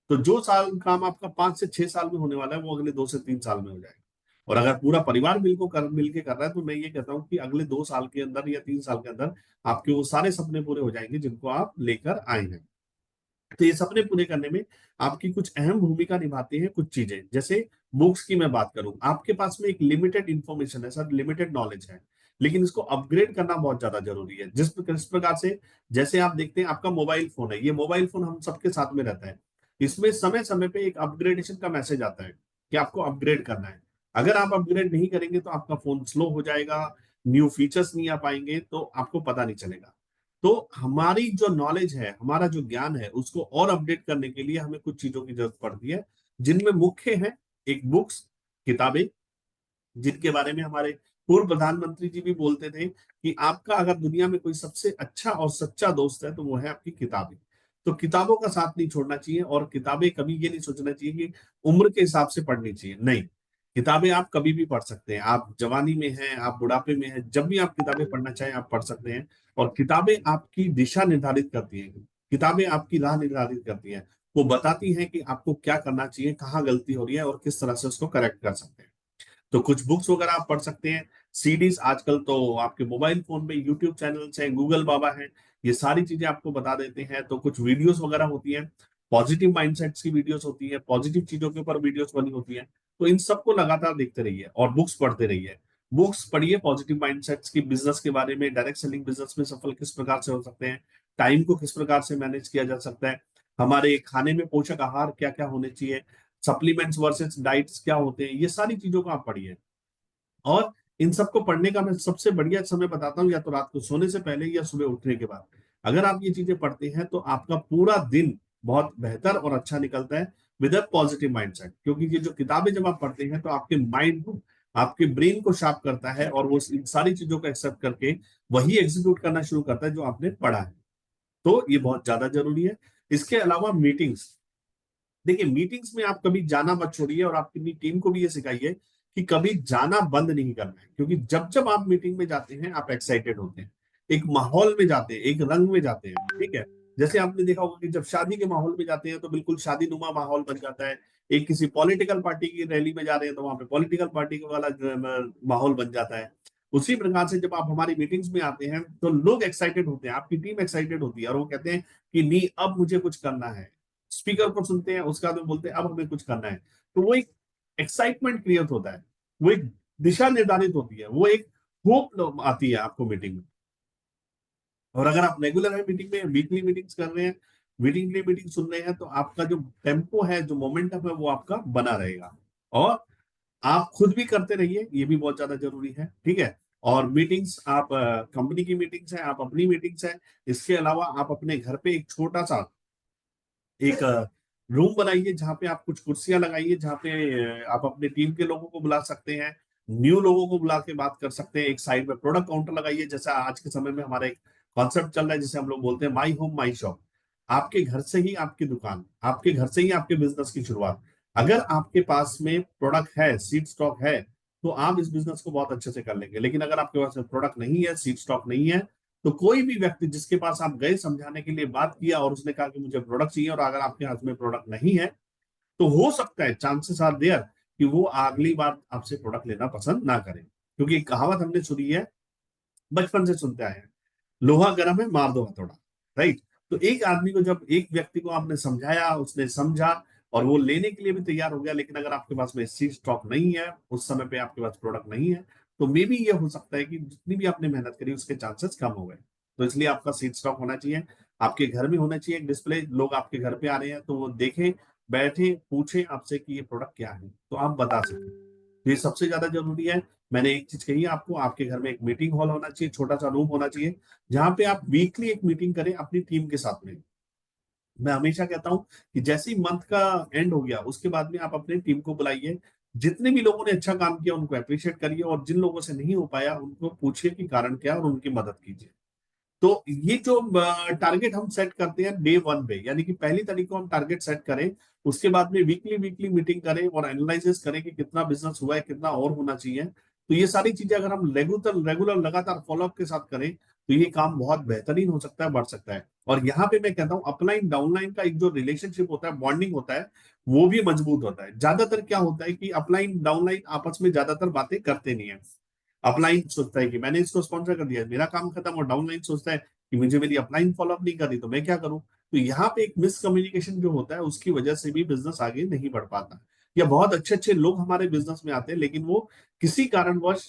Speaker 4: तो जो साल काम आपका 5 से 6 साल में होने वाला है वो अगले 2 से 3 साल में हो जाएगा। और अगर पूरा परिवार मिल के कर रहा है तो मैं ये कहता हूँ कि अगले 2 साल के अंदर या 3 साल के अंदर आपके वो सारे सपने पूरे हो जाएंगे जिनको आप लेकर आए हैं। तो ये सपने पूरे करने में आपकी कुछ अहम भूमिका निभाती है कुछ चीजें। जैसे बुक्स की मैं बात करूं, आपके पास में एक लिमिटेड इंफॉर्मेशन है सर, लिमिटेड नॉलेज है, लेकिन इसको अपग्रेड करना बहुत ज्यादा जरूरी है। जिस प्रकार से जैसे आप देखते हैं आपका मोबाइल फोन है, ये मोबाइल फोन हम सबके साथ में रहता है, इसमें समय समय पे एक अपग्रेडेशन का मैसेज आता है कि आपको अपग्रेड करना है। अगर आप अपग्रेड नहीं करेंगे तो आपका फोन स्लो हो जाएगा, न्यू फीचर्स नहीं आ पाएंगे, तो आपको पता नहीं चलेगा। तो हमारी जो नॉलेज है, हमारा जो ज्ञान है, उसको और अपडेट करने के लिए हमें कुछ चीजों की जरूरत पड़ती है, जिनमें मुख्य है एक बुक्स, किताबें, जिनके बारे में हमारे पूर्व प्रधानमंत्री जी भी बोलते थे कि आपका अगर दुनिया में कोई सबसे अच्छा और सच्चा दोस्त है तो वो है आपकी किताबें। तो किताबों का साथ नहीं छोड़ना चाहिए, और किताबें कभी ये नहीं सोचना चाहिए कि उम्र के हिसाब से पढ़नी चाहिए, नहीं। किताबें आप कभी भी पढ़ सकते हैं, आप जवानी में हैं, आप बुढ़ापे में हैं, जब भी आप किताबें पढ़ना चाहें आप पढ़ सकते हैं। और किताबें आपकी दिशा निर्धारित करती हैं, किताबें आपकी राह निर्धारित करती हैं, वो बताती हैं कि आपको क्या करना चाहिए, कहाँ गलती हो रही है और किस तरह से उसको करेक्ट कर सकते हैं। तो कुछ बुक्स वगैरह आप पढ़ सकते हैं। सीडीज आजकल तो आपके मोबाइल फोन में यूट्यूब चैनल्स हैं, गूगल बाबा है, ये सारी चीजें आपको बता देते हैं। तो कुछ वीडियोस वगैरह होती हैं, पॉजिटिव माइंडसेट्स की वीडियोस होती है, पॉजिटिव चीजों के ऊपर वीडियोस बनी होती है। तो इन सबको लगातार देखते रहिए और बुक्स पढ़ते रहिए। बुक्स पढ़िए पॉजिटिव माइंडसेट्स की, बिजनेस के बारे में, डायरेक्ट सेलिंग बिजनेस में सफल किस प्रकार से हो सकते हैं, टाइम को किस प्रकार से मैनेज किया जा सकता है, हमारे खाने में पोषक आहार क्या क्या होने चाहिए, सप्लीमेंट्स वर्सेस डाइट्स क्या होते हैं, ये सारी चीजों को आप पढ़िए। और इन सबको पढ़ने का मैं सबसे बढ़िया समय बताता हूँ, या तो रात को सोने से पहले या सुबह उठने के बाद। अगर आप ये चीजें पढ़ते हैं तो आपका पूरा दिन बहुत बेहतर और अच्छा निकलता है विद अ पॉजिटिव माइंडसेट। क्योंकि ये जो किताबें जब आप पढ़ते हैं तो आपके माइंड को, आपके ब्रेन को शार्प करता है, और वो इन सारी चीजों को एक्सेप्ट करके वही एग्जीक्यूट करना शुरू करता है जो आपने पढ़ा है। तो ये बहुत ज्यादा जरूरी है। इसके अलावा मीटिंग्स, देखिए मीटिंग्स में आप कभी जाना मत छोड़िए, और आप अपनी टीम को भी ये सिखाइए कि कभी जाना बंद नहीं करना है। क्योंकि जब जब आप मीटिंग में जाते हैं आप एक्साइटेड होते हैं, एक माहौल में जाते हैं, एक रंग में जाते हैं। ठीक है, जैसे आपने देखा होगा कि जब शादी के माहौल में जाते हैं तो बिल्कुल शादी नुमा माहौल बन जाता है। एक किसी पॉलिटिकल पार्टी की रैली में जा रहे हैं तो वहां पे पॉलिटिकल पार्टी वाला माहौल बन जाता है। उसी प्रकार से जब आप हमारी मीटिंग्स में आते हैं तो लोग एक्साइटेड होते हैं, आपकी टीम एक्साइटेड होती है, और वो कहते हैं कि नहीं अब मुझे कुछ करना है। स्पीकर को सुनते हैं, उसका तो बोलते हैं अब हमें कुछ करना है। तो वो एक एक्साइटमेंट क्रिएट होता है, वो एक दिशा निर्धारित होती है, वो एक होप आती है आपको मीटिंग में। और अगर आप रेगुलर है मीटिंग में, वीकली मीटिंग्स कर रहे हैं, वीकली मीटिंग सुन रहे हैं, तो आपका जो टेम्पो है, जो मोमेंटम है, वो आपका बना रहेगा। और आप खुद भी करते रहिए, ये भी बहुत ज्यादा जरूरी है। ठीक है, और मीटिंग्स आप कंपनी की मीटिंग्स है, आप अपनी मीटिंग्स है, इसके अलावा आप अपने घर पे एक छोटा सा एक रूम बनाइए जहाँ पे आप कुछ कुर्सियां लगाइए, जहाँ पे आप अपने टीम के लोगों को बुला सकते हैं, न्यू लोगों को बुला के बात कर सकते हैं। एक साइड में प्रोडक्ट काउंटर लगाइए, जैसा आज के समय में हमारा एक कॉन्सेप्ट चल रहा है जिसे हम लोग बोलते हैं माई होम माई शॉप। आपके घर से ही आपकी दुकान, आपके घर से ही आपके बिजनेस की शुरुआत। अगर आपके पास में प्रोडक्ट है, सीड स्टॉक है, तो आप इस बिजनेस को बहुत अच्छे से कर लेंगे। लेकिन अगर आपके पास प्रोडक्ट नहीं है, सीड स्टॉक नहीं है, तो कोई भी व्यक्ति जिसके पास आप गए समझाने के लिए, बात किया और उसने कहा कि मुझे प्रोडक्ट चाहिए, और अगर आपके हाथ में प्रोडक्ट नहीं है, तो हो सकता है, चांसेस आर देयर, कि वो अगली बार आपसे प्रोडक्ट लेना पसंद ना करें। क्योंकि एक कहावत हमने सुनी है, बचपन से सुनते आए हैं, लोहा गर्म है मार दो हथौड़ा, राइट। तो एक आदमी को, जब एक व्यक्ति को आपने समझाया, उसने समझा और वो लेने के लिए भी तैयार हो गया, लेकिन अगर आपके पास में सीड स्टॉक नहीं है, उस समय पे आपके पास प्रोडक्ट नहीं है, तो मे बी ये हो सकता है कि जितनी भी आपने मेहनत करी उसके चांसेस कम हो गए। तो इसलिए आपका सीड स्टॉक होना चाहिए, आपके घर में होना चाहिए एक डिस्प्ले। लोग आपके घर पे आ रहे हैं तो वो देखें, बैठे, पूछे आपसे कि ये प्रोडक्ट क्या है, तो आप बता सकें। तो ये सबसे ज्यादा जरूरी है। मैंने एक चीज कही है आपको, आपके घर में एक मीटिंग हॉल होना चाहिए, छोटा सा रूम होना चाहिए, जहां पे आप वीकली एक मीटिंग करें अपनी टीम के साथ में। मैं हमेशा कहता हूं कि जैसे ही मंथ का एंड हो गया, उसके बाद में आप अपनी टीम को बुलाइए, जितने भी लोगों ने अच्छा काम किया उनको अप्रिशिएट करिए, और जिन लोगों से नहीं हो पाया उनको पूछिए कि कारण क्या है और उनकी मदद कीजिए। तो ये जो टारगेट हम सेट करते हैं डे वन पे, यानी कि पहली तारीख को हम टारगेट सेट करें, उसके बाद में वीकली वीकली मीटिंग करें और एनालिसिस करें कि कितना बिजनेस हुआ है, कितना और होना चाहिए। तो ये सारी चीजें अगर हम रेगुलर रेगुलर लगातार फॉलोअप के साथ करें, तो ये काम बहुत बेहतरीन हो सकता है, बढ़ सकता है। और यहाँ पे मैं कहता हूँ अपलाइन डाउनलाइन का एक जो रिलेशनशिप होता है, बॉन्डिंग होता है, वो भी मजबूत होता है। ज्यादातर क्या होता है कि अपलाइन डाउनलाइन आपस में ज्यादातर बातें करते नहीं है। अपलाइन सोचता है कि मैंने इसको स्पॉन्सर कर दिया, मेरा काम खत्म, और डाउनलाइन सोचता है कि मुझे मेरी अपलाइन फॉलोअप नहीं कर रही तो मैं क्या करूं। तो यहाँ पे एक मिसकम्युनिकेशन जो होता है, उसकी वजह से भी बिजनेस आगे नहीं बढ़ पाता। या बहुत अच्छे अच्छे लोग हमारे बिजनेस में आते हैं, लेकिन वो किसी कारणवश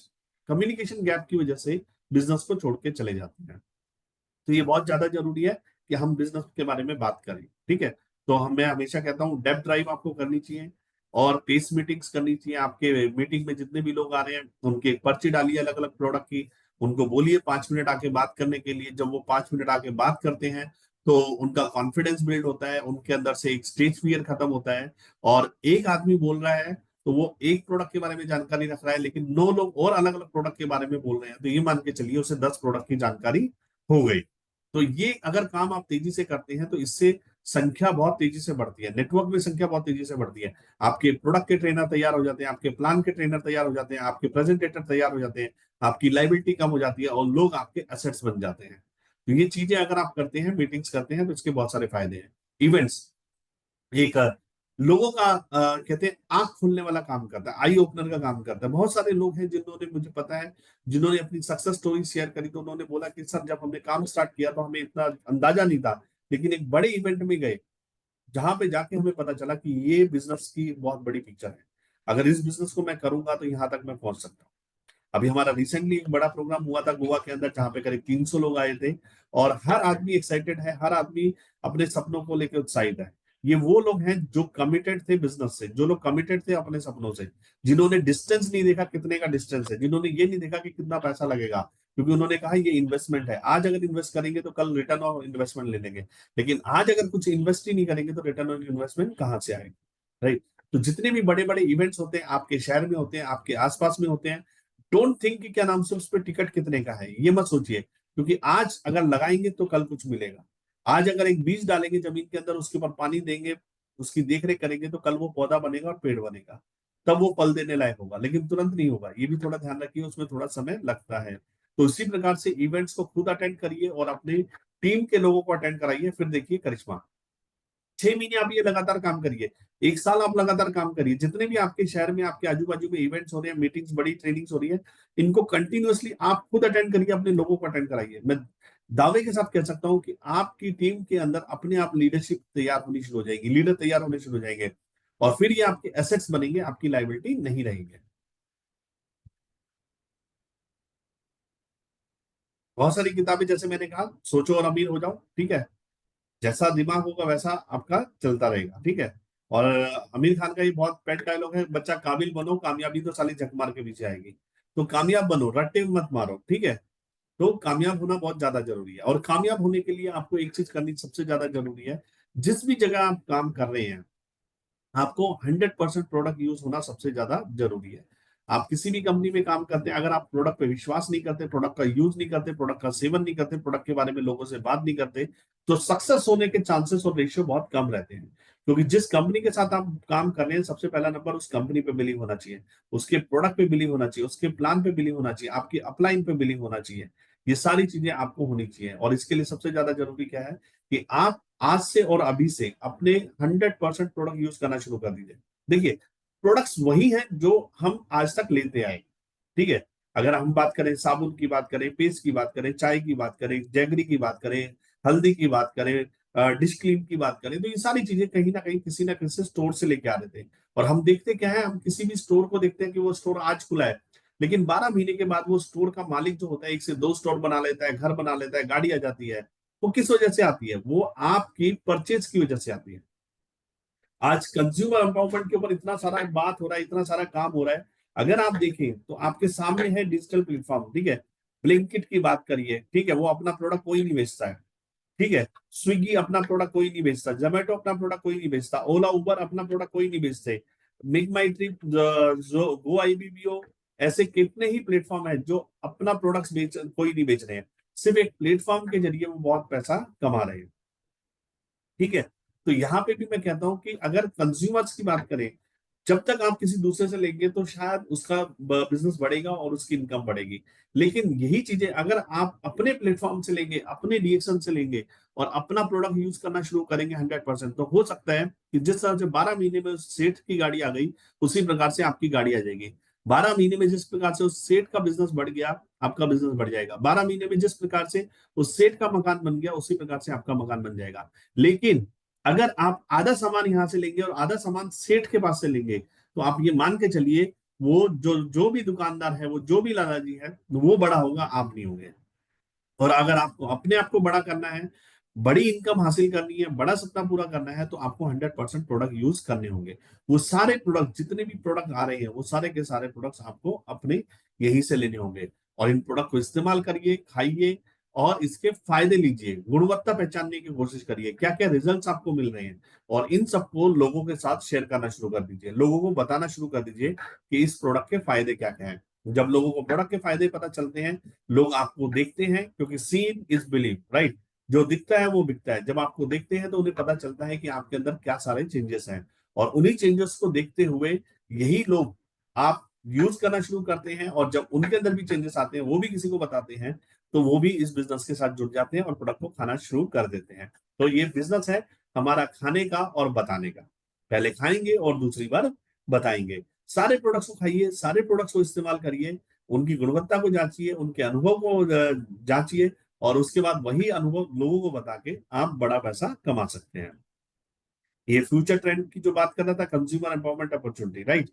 Speaker 4: कम्युनिकेशन गैप की वजह से बिजनेस को छोड़ के चले जाते हैं। तो ये बहुत ज्यादा जरूरी है कि हम बिजनेस के बारे में बात करें, ठीक है। तो मैं हमेशा कहता हूँ डेप्थ ड्राइव आपको करनी चाहिए, और पेस मीटिंग्स करनी चाहिए। आपके मीटिंग में जितने भी लोग आ रहे हैं उनकी एक पर्ची डालिए अलग अलग प्रोडक्ट की, उनको बोलिए 5 मिनट आके बात करने के लिए। जब वो 5 मिनट आके बात करते हैं तो उनका कॉन्फिडेंस बिल्ड होता है, उनके अंदर से एक स्टेज फियर खत्म होता है। और एक आदमी बोल रहा है तो वो एक प्रोडक्ट के बारे में जानकारी रख रहा है, लेकिन 9 लोग और अलग अलग प्रोडक्ट के बारे में बोल रहे हैं, तो ये मान के चलिए उसे 10 प्रोडक्ट की जानकारी हो गई। तो ये अगर काम आप तेजी से करते हैं तो इससे संख्या बहुत तेजी से बढ़ती है, नेटवर्क में संख्या बहुत तेजी से बढ़ती है। आपके प्रोडक्ट के ट्रेनर तैयार हो जाते हैं, आपके प्लान के ट्रेनर तैयार हो जाते हैं, आपके प्रेजेंटेटर तैयार हो जाते हैं, आपकी लाइबिलिटी कम हो जाती है और लोग आपके एसेट्स बन जाते हैं। तो ये चीजें अगर आप करते हैं, मीटिंग्स करते हैं, तो इसके बहुत सारे फायदे हैं। इवेंट्स एक लोगों का कहते हैं आंख खोलने वाला काम करता है, आई ओपनर का काम करता है। बहुत सारे लोग हैं जिन्होंने, मुझे पता है, जिन्होंने अपनी सक्सेस स्टोरी शेयर करी, तो उन्होंने बोला कि सर जब हमने काम स्टार्ट किया तो हमें इतना अंदाजा नहीं था, लेकिन एक बड़े इवेंट में गए जहां पे जाके हमें पता चला कि ये बिजनेस की बहुत बड़ी पिक्चर है, अगर इस बिजनेस को मैं करूंगा तो यहाँ तक मैं पहुंच सकता हूँ। अभी हमारा रिसेंटली एक बड़ा प्रोग्राम हुआ था गोवा के अंदर, जहां पे करीब 300 लोग आए थे, और हर आदमी एक्साइटेड है, हर आदमी अपने सपनों को लेकर उत्साहित है। ये वो लोग हैं जो कमिटेड थे बिजनेस से, जो लोग कमिटेड थे अपने सपनों से, जिन्होंने डिस्टेंस नहीं देखा कितने का डिस्टेंस है, जिन्होंने ये नहीं देखा कि कितना पैसा लगेगा, क्योंकि उन्होंने कहा ये इन्वेस्टमेंट है, आज अगर इन्वेस्ट करेंगे तो कल रिटर्न ऑन इन्वेस्टमेंट ले लेंगे, लेकिन आज अगर कुछ इन्वेस्ट ही नहीं करेंगे तो रिटर्न ऑन इन्वेस्टमेंट कहाँ से आएगा, राइट। तो जितने भी बड़े बड़े इवेंट्स होते हैं आपके शहर में होते हैं, आपके आसपास में होते हैं, डोंट थिंक कि क्या नाम से उस पर टिकट कितने का है, ये मत सोचिए, क्योंकि आज अगर लगाएंगे तो कल कुछ मिलेगा। आज अगर एक बीज डालेंगे जमीन के अंदर, उसके ऊपर पानी देंगे, उसकी देखरेख करेंगे, तो कल वो पौधा बनेगा और पेड़ बनेगा, तब वो फल देने लायक होगा, लेकिन तुरंत नहीं होगा। ये भी थोड़ा ध्यान रखिए, उसमें थोड़ा समय लगता है। तो इसी प्रकार से इवेंट्स को खुद अटेंड करिए और अपनी टीम के लोगों को अटेंड कराइए, फिर देखिए करिश्मा। 6 महीने आप ये लगातार काम करिए, 1 साल आप लगातार काम करिए, जितने भी आपके शहर में आपके आजू बाजू में इवेंट्स हो रहे हैं, मीटिंग्स, बड़ी ट्रेनिंग्स हो रही है, इनको कंटिन्यूअसली आप खुद अटेंड करिए, अपने लोगों को अटेंड कराइए। मैं दावे के साथ कह सकता हूं कि आपकी टीम के अंदर अपने आप लीडरशिप तैयार होनी शुरू हो जाएगी, लीडर तैयार होने शुरू हो जाएंगे, और फिर ये आपके एसेट्स बनेंगे, आपकी लाइबिलिटी नहीं रहेंगे। बहुत सारी किताबें, जैसे मैंने कहा, सोचो और अमीर हो जाओ, ठीक है, जैसा दिमाग होगा वैसा आपका चलता रहेगा, ठीक है। और आमिर खान का ये बहुत पेट डायलॉग है, बच्चा काबिल बनो, कामयाबी तो साली झक मार के पीछे आएगी। तो कामयाब बनो, रट्टे मत मारो, ठीक है। तो कामयाब होना बहुत ज्यादा जरूरी है, और कामयाब होने के लिए आपको एक चीज करनी सबसे ज्यादा जरूरी है। जिस भी जगह आप काम कर रहे हैं, आपको 100% प्रोडक्ट यूज होना सबसे ज्यादा जरूरी है। आप किसी भी कंपनी में काम करते हैं, अगर आप प्रोडक्ट पे विश्वास नहीं करते, प्रोडक्ट का यूज नहीं करते, प्रोडक्ट का सेवन नहीं करते, प्रोडक्ट के बारे में लोगों से बात नहीं करते, तो सक्सेस होने के चांसेस और रेशियो बहुत कम रहते हैं। क्योंकि जिस कंपनी के साथ आप काम कर रहे हैं, सबसे पहला नंबर उस कंपनी पे बिलीव होना चाहिए, उसके प्रोडक्ट पे बिलीव होना चाहिए, उसके प्लान पे बिलीव होना चाहिए, आपकी अपलाइन पे बिलीव होना चाहिए। ये सारी चीजें आपको होनी चाहिए, और इसके लिए सबसे ज्यादा जरूरी क्या है कि आप आज से और अभी से अपने 100% प्रोडक्ट यूज करना शुरू कर दीजिए। देखिए, प्रोडक्ट्स वही हैं जो हम आज तक लेते आए, ठीक है। अगर हम बात करें साबुन की, बात करें पेस्ट की, बात करें चाय की, बात करें जैगरी की, बात करें हल्दी की बात करें, डिश क्लीन की बात करें, तो ये सारी चीजें कहीं ना किसी स्टोर से लेके आ रहे थे। और हम देखते क्या है, हम किसी भी स्टोर को देखते हैं कि वो स्टोर आज खुला है, लेकिन 12 महीने के बाद वो स्टोर का मालिक जो होता है एक से दो स्टोर बना लेता है, घर बना लेता है, गाड़ी आ जाती है। वो किस वजह से आती है? वो आपकी परचेज की वजह से आती है। आज कंज्यूमर एम्पावरमेंट के ऊपर इतना सारा बात हो रहा है, इतना सारा काम हो रहा है। अगर आप देखें तो आपके सामने है डिजिटल प्लेटफॉर्म, ठीक है। ब्लिंकिट की बात करिए, ठीक है, वो अपना प्रोडक्ट कोई नहीं बेचता है, ठीक है। स्विगी अपना प्रोडक्ट कोई नहीं बेचता, जोमेटो अपना प्रोडक्ट कोई नहीं बेचता, ओला उबर अपना प्रोडक्ट कोई नहीं बेचते, मेक माई ट्रिप, जो गो आईबीबीओ, ऐसे कितने ही प्लेटफॉर्म है जो अपना प्रोडक्ट्स बेच कोई नहीं बेच रहे हैं। सिर्फ एक प्लेटफॉर्म के जरिए वो बहुत पैसा कमा रहे हैं, ठीक है। तो यहाँ पे भी मैं कहता हूं कि अगर कंज्यूमर्स की बात करें, जब तक आप किसी दूसरे से लेंगे तो शायद उसका बिजनेस बढ़ेगा और उसकी इनकम बढ़ेगी। लेकिन यही चीजें अगर आप अपने प्लेटफॉर्म से लेंगे, अपने रिएक्शन से लेंगे और अपना प्रोडक्ट यूज करना शुरू करेंगे 100%, तो हो सकता है कि जिस तरह से 12 महीने में उस सेठ की गाड़ी आ गई, उसी प्रकार से आपकी गाड़ी आ जाएगी। 12 महीने में जिस प्रकार से उस सेठ का बिजनेस बढ़ गया, आपका बिजनेस बढ़ जाएगा। 12 महीने में जिस प्रकार से उस सेठ का मकान बन गया, उसी प्रकार से आपका मकान बन जाएगा। लेकिन अगर आप आधा सामान यहां से लेंगे और आधा सामान सेठ के पास से लेंगे, तो आप ये मान के चलिए वो जो जो भी दुकानदार है, वो जो भी लालाजी है, वो बड़ा होगा, आप नहीं होंगे। और अगर आपको अपने आप को बड़ा करना है, बड़ी इनकम हासिल करनी है, बड़ा सपना पूरा करना है, तो आपको 100% प्रोडक्ट यूज करने होंगे। वो सारे प्रोडक्ट, जितने भी प्रोडक्ट आ रहे हैं, वो सारे के सारे प्रोडक्ट्स आपको अपने यहीं से लेने होंगे। और इन प्रोडक्ट को इस्तेमाल करिए, खाइए और इसके फायदे लीजिए, गुणवत्ता पहचानने की कोशिश करिए, क्या क्या रिजल्ट्स आपको मिल रहे हैं, और इन सबको लोगों के साथ शेयर करना शुरू कर दीजिए। लोगों को बताना शुरू कर दीजिए कि इस प्रोडक्ट के फायदे क्या क्या हैं। जब लोगों को प्रोडक्ट के फायदे पता चलते हैं, लोग आपको देखते हैं, क्योंकि सीन इज बिलीव, राइट। जो दिखता है वो बिकता है। जब आपको देखते हैं तो उन्हें पता चलता है कि आपके अंदर क्या सारे चेंजेस हैं, और उन्हीं चेंजेस को देखते हुए यही लोग आप यूज करना शुरू करते हैं। और जब उनके अंदर भी चेंजेस आते हैं, वो भी किसी को बताते हैं, तो वो भी इस बिजनेस के साथ जुड़ जाते हैं और प्रोडक्ट को खाना शुरू कर देते हैं। तो ये बिजनेस है हमारा, खाने का और बताने का। पहले खाएंगे और दूसरी बार बताएंगे। सारे प्रोडक्ट्स को खाइए, सारे प्रोडक्ट्स को इस्तेमाल करिए, उनकी गुणवत्ता को जांचिए, उनके अनुभव को जांचिए, और उसके बाद वही अनुभव लोगों को बता के आप बड़ा पैसा कमा सकते हैं। ये फ्यूचर ट्रेंड की जो बात कर रहा था, कंज्यूमर एम्पावरमेंट अपॉर्चुनिटी, राइट।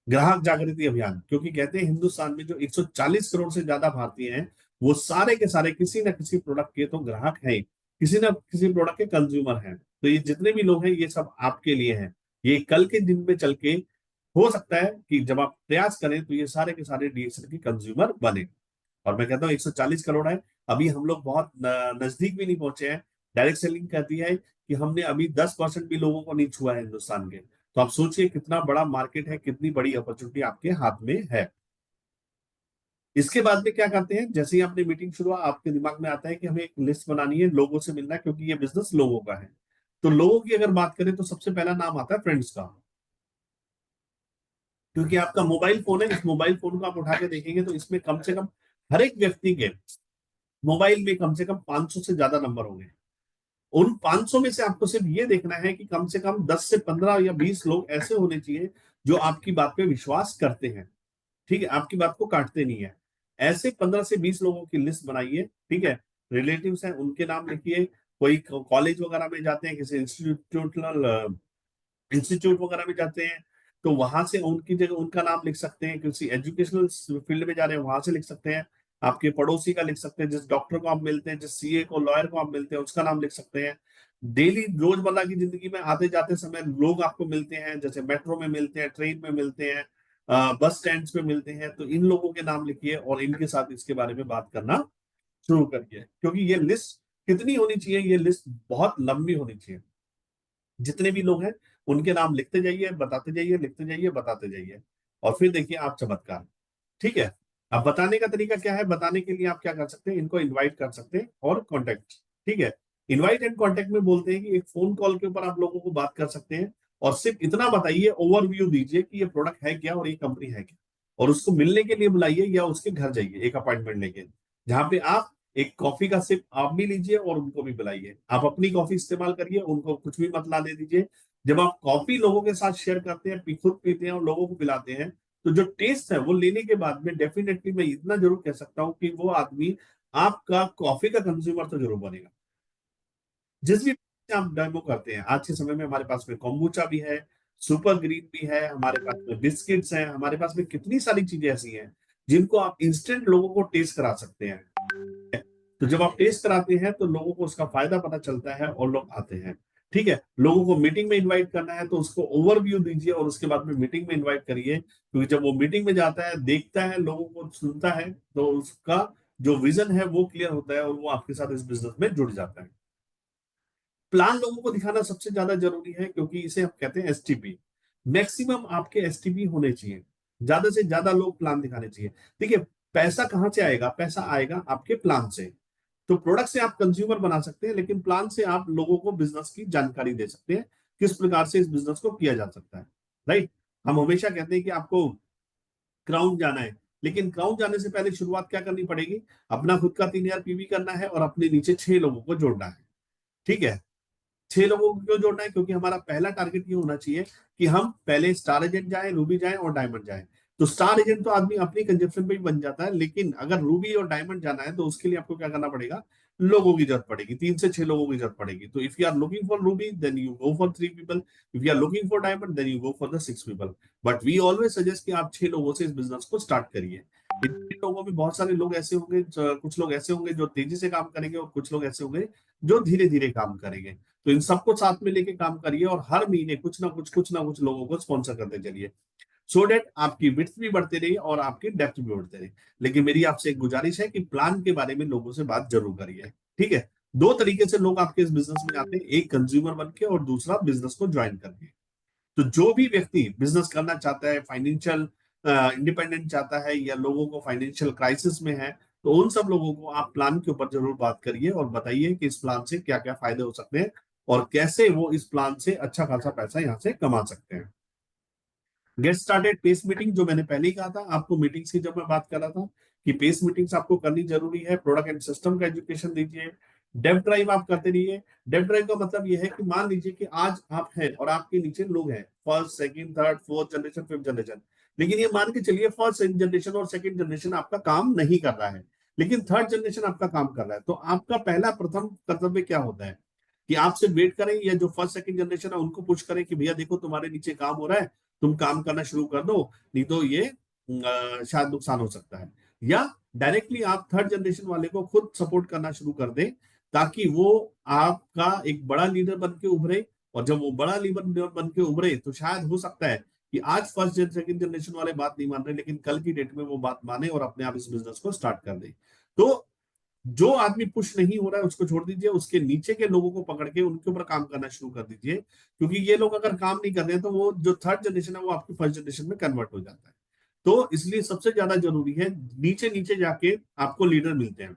Speaker 4: ग्राहक जागृति अभियान, क्योंकि कहते हैं हिंदुस्तान में जो 140 करोड़ से ज्यादा भारतीय हैं, वो सारे के सारे किसी ना किसी प्रोडक्ट के तो ग्राहक हैं, किसी ना किसी प्रोडक्ट के कंज्यूमर हैं। तो ये जितने भी लोग हैं, ये सब आपके लिए हैं। ये कल के दिन में चल के हो सकता है कि जब आप प्रयास करें तो ये सारे के सारे डीएक्सएल के कंज्यूमर बने। और मैं कहता हूँ 140 करोड़ है, अभी हम लोग बहुत नजदीक भी नहीं पहुंचे हैं। डायरेक्ट सेलिंग कहती है कि हमने अभी 10% भी लोगों को नहीं छुआ है हिंदुस्तान के। तो आप सोचिए कितना बड़ा मार्केट है, कितनी बड़ी अपॉर्चुनिटी आपके हाथ में है। इसके बाद में क्या करते हैं, जैसे ही आपने मीटिंग शुरू हुआ, आपके दिमाग में आता है कि हमें एक लिस्ट बनानी है, लोगों से मिलना है, क्योंकि ये बिजनेस लोगों का है। तो लोगों की अगर बात करें तो सबसे पहला नाम आता है फ्रेंड्स का, क्योंकि आपका मोबाइल फोन है। इस मोबाइल फोन को आप उठा के देखेंगे तो इसमें कम से कम हर एक व्यक्ति के मोबाइल में कम से कम 500 से ज्यादा नंबर होंगे। उन 500 में से आपको सिर्फ ये देखना है कि कम से कम 10 से 15 या 20 लोग ऐसे होने चाहिए जो आपकी बात पे विश्वास करते हैं, ठीक है, आपकी बात को काटते नहीं है। ऐसे 15 से 20 लोगों की लिस्ट बनाइए, ठीक है। रिलेटिव्स हैं, उनके नाम लिखिए। कोई कॉलेज वगैरह में जाते हैं, किसी इंस्टीट्यूट वगैरह में जाते हैं, तो वहां से उनकी जगह उनका नाम लिख सकते हैं। किसी एजुकेशनल फील्ड में जा रहे हैं, वहां से लिख सकते हैं। आपके पड़ोसी का लिख सकते हैं, जिस डॉक्टर को आप मिलते हैं, जिस सीए को, लॉयर को आप मिलते हैं, उसका नाम लिख सकते हैं। डेली रोजमर्रा की जिंदगी में आते जाते समय लोग आपको मिलते हैं, जैसे मेट्रो में मिलते हैं, ट्रेन में मिलते हैं, बस स्टैंड पे मिलते हैं, तो इन लोगों के नाम लिखिए और इनके साथ इसके बारे में बात करना शुरू करिए। क्योंकि ये लिस्ट कितनी होनी चाहिए, ये लिस्ट बहुत लंबी होनी चाहिए। जितने भी लोग हैं उनके नाम लिखते जाइए, बताते जाइए, लिखते जाइए, बताते जाइए, और फिर देखिए आप चमत्कार, ठीक है। अब बताने का तरीका क्या है, बताने के लिए आप क्या कर सकते हैं, इनको इनवाइट कर सकते हैं और कॉन्टेक्ट, ठीक है। इनवाइट एंड कॉन्टेक्ट में बोलते हैं कि एक फोन कॉल के ऊपर आप लोगों को बात कर सकते हैं, और सिर्फ इतना बताइए, ओवरव्यू दीजिए कि ये प्रोडक्ट है क्या और ये कंपनी है क्या, और उसको मिलने के लिए बुलाइए या उसके घर जाइए एक अपॉइंटमेंट लेके, जहां पे आप एक कॉफी का सिप आप भी लीजिए और उनको भी बुलाइए। आप अपनी कॉफी इस्तेमाल करिए, उनको कुछ भी मत ला दे दीजिए। जब आप कॉफी लोगों के साथ शेयर करते हैं, खुद पीते हैं और लोगों को पिलाते हैं, तो जो टेस्ट है वो लेने के बाद में डेफिनेटली मैं इतना जरूर कह सकता हूं कि वो आदमी आपका कॉफी का कंज्यूमर तो जरूर बनेगा। जिस भी आप डेमो करते हैं, आज के समय में हमारे पास में कॉम्बुचा भी है, सुपर ग्रीन भी है, हमारे पास में बिस्किट्स हैं, हमारे पास में कितनी सारी चीजें ऐसी हैं जिनको आप इंस्टेंट लोगों को टेस्ट करा सकते हैं। तो जब आप टेस्ट कराते हैं तो लोगों को उसका फायदा पता चलता है और लोग आते हैं। ठीक है, लोगों को मीटिंग में इनवाइट करना है तो उसको ओवरव्यू दीजिए और उसके बाद में मीटिंग में इनवाइट करिए, क्योंकि जब वो मीटिंग में जाता है, देखता है, लोगों को सुनता है, तो उसका जो विजन है वो क्लियर होता है और वो आपके साथ इस बिजनेस में जुड़ जाता है। प्लान लोगों को दिखाना सबसे ज्यादा जरूरी है, क्योंकि इसे हम कहते हैं एसटीपी। मैक्सिमम आपके एसटीपी होने चाहिए, ज्यादा से ज्यादा लोग प्लान दिखाने चाहिए। देखिए, पैसा कहां से आएगा? पैसा आएगा आपके प्लान से। तो प्रोडक्ट से आप कंज्यूमर बना सकते हैं, लेकिन प्लान से आप लोगों को बिजनेस की जानकारी दे सकते हैं, किस प्रकार से इस बिजनेस को किया जा सकता है। राइट, हम हमेशा कहते हैं कि आपको क्राउन जाना है, लेकिन क्राउन जाने से पहले शुरुआत क्या करनी पड़ेगी? अपना खुद का 3000 पीवी करना है और अपने नीचे 6 लोगों को जोड़ना है। ठीक है, 6 लोगों को क्यों जोड़ना है? क्योंकि हमारा पहला टारगेट ये होना चाहिए कि हम पहले स्टार एजेंट जाए, रूबी जाए और डायमंड जाए। तो स्टार एजेंट तो आदमी अपनी कंजप्शन पे ही बन जाता है, लेकिन अगर रूबी और डायमंड जाना है तो उसके लिए आपको क्या करना पड़ेगा? लोगों की जरूरत पड़ेगी, 3 से 6 लोगों की जरूरत पड़ेगी। तो if you are looking for ruby then you go for 3 people, if you are looking for diamond then you go for the 6 people. But we always suggest कि आप 6 लोगों से इस बिजनेस को स्टार्ट करिए। इन 6 लोगों में बहुत सारे लोग ऐसे होंगे, कुछ लोग ऐसे होंगे जो तेजी से काम करेंगे और कुछ लोग ऐसे होंगे जो धीरे धीरे काम करेंगे। तो इन सबको साथ में लेके काम करिए और हर महीने कुछ ना कुछ लोगों को स्पॉन्सर करते चलिए, सो डेट आपकी विड्थ भी बढ़ती रही और आपकी डेप्थ भी बढ़ते रही। लेकिन मेरी आपसे एक गुजारिश है कि प्लान के बारे में लोगों से बात जरूर करिए। ठीक है, 2 तरीके से लोग आपके इस बिजनेस में आते हैं, एक कंज्यूमर बन के और दूसरा बिजनेस को ज्वाइन करके। तो जो भी व्यक्ति बिजनेस करना चाहता है, फाइनेंशियल इंडिपेंडेंट चाहता है या लोगों को फाइनेंशियल क्राइसिस में है, तो उन सब लोगों को आप प्लान के ऊपर जरूर बात करिए और बताइए कि इस प्लान से क्या क्या फायदे हो सकते हैं और कैसे वो इस प्लान से अच्छा खासा पैसा यहाँ से कमा सकते हैं। गेट स्टार्टेड पेस मीटिंग, जो मैंने पहले ही कहा था आपको मीटिंग्स की, जब मैं बात कर रहा था कि पेस मीटिंग्स आपको करनी जरूरी है। प्रोडक्ट एंड सिस्टम का एजुकेशन दीजिए। डेव ड्राइव आप करते रहिए। डेव ड्राइव का मतलब यह है कि मान लीजिए कि आज आप हैं और आपके नीचे लोग हैं, first, second, third, fourth generation, fifth generation, लेकिन ये मान के चलिए फर्स्ट जनरेशन और सेकंड जनरेशन आपका काम नहीं कर रहा है, लेकिन थर्ड जनरेशन आपका काम कर रहा है। तो आपका पहला प्रथम कर्तव्य क्या होता है कि आपसे वेट करें या जो फर्स्ट सेकंड जनरेशन है उनको पुश करें कि भैया देखो तुम्हारे नीचे काम हो रहा है, तुम काम करना शुरू कर दो, नहीं तो ये शायद नुकसान हो सकता है। या डायरेक्टली आप थर्ड जनरेशन वाले को खुद सपोर्ट करना शुरू कर दें, ताकि वो आपका एक बड़ा लीडर बन के उभरे। और जब वो बड़ा लीडर बन के उभरे तो शायद हो सकता है कि आज फर्स्ट सेकंड जनरेशन वाले बात नहीं मान रहे, लेकिन कल की डेट में वो बात माने और अपने आप इस बिजनेस को स्टार्ट कर दे। तो जो आदमी पुश नहीं हो रहा है उसको छोड़ दीजिए, उसके नीचे के लोगों को पकड़ के उनके ऊपर काम करना शुरू कर दीजिए, क्योंकि ये लोग अगर काम नहीं कर रहे हैं तो वो जो थर्ड जनरेशन है वो आपकी फर्स्ट जनरेशन में कन्वर्ट हो जाता है। तो इसलिए सबसे ज्यादा जरूरी है, नीचे नीचे जाके आपको लीडर मिलते हैं,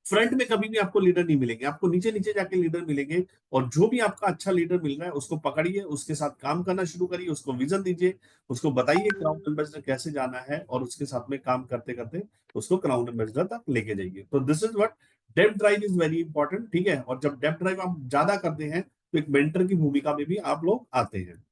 Speaker 4: फ्रंट में कभी भी आपको लीडर नहीं मिलेंगे, आपको नीचे नीचे जाके लीडर मिलेंगे। और जो भी आपका अच्छा लीडर मिल रहा है उसको पकड़िए, उसके साथ काम करना शुरू करिए, उसको विजन दीजिए, उसको बताइए क्राउन एम्बेसडर कैसे जाना है और उसके साथ में काम करते करते उसको क्राउन एम्बेसडर तक लेके जाइए। तो this is what depth drive is very important. ठीक है, और जब डेप्थ ड्राइव आप ज्यादा करते हैं तो एक मेंटर की भूमिका में भी आप लोग आते हैं।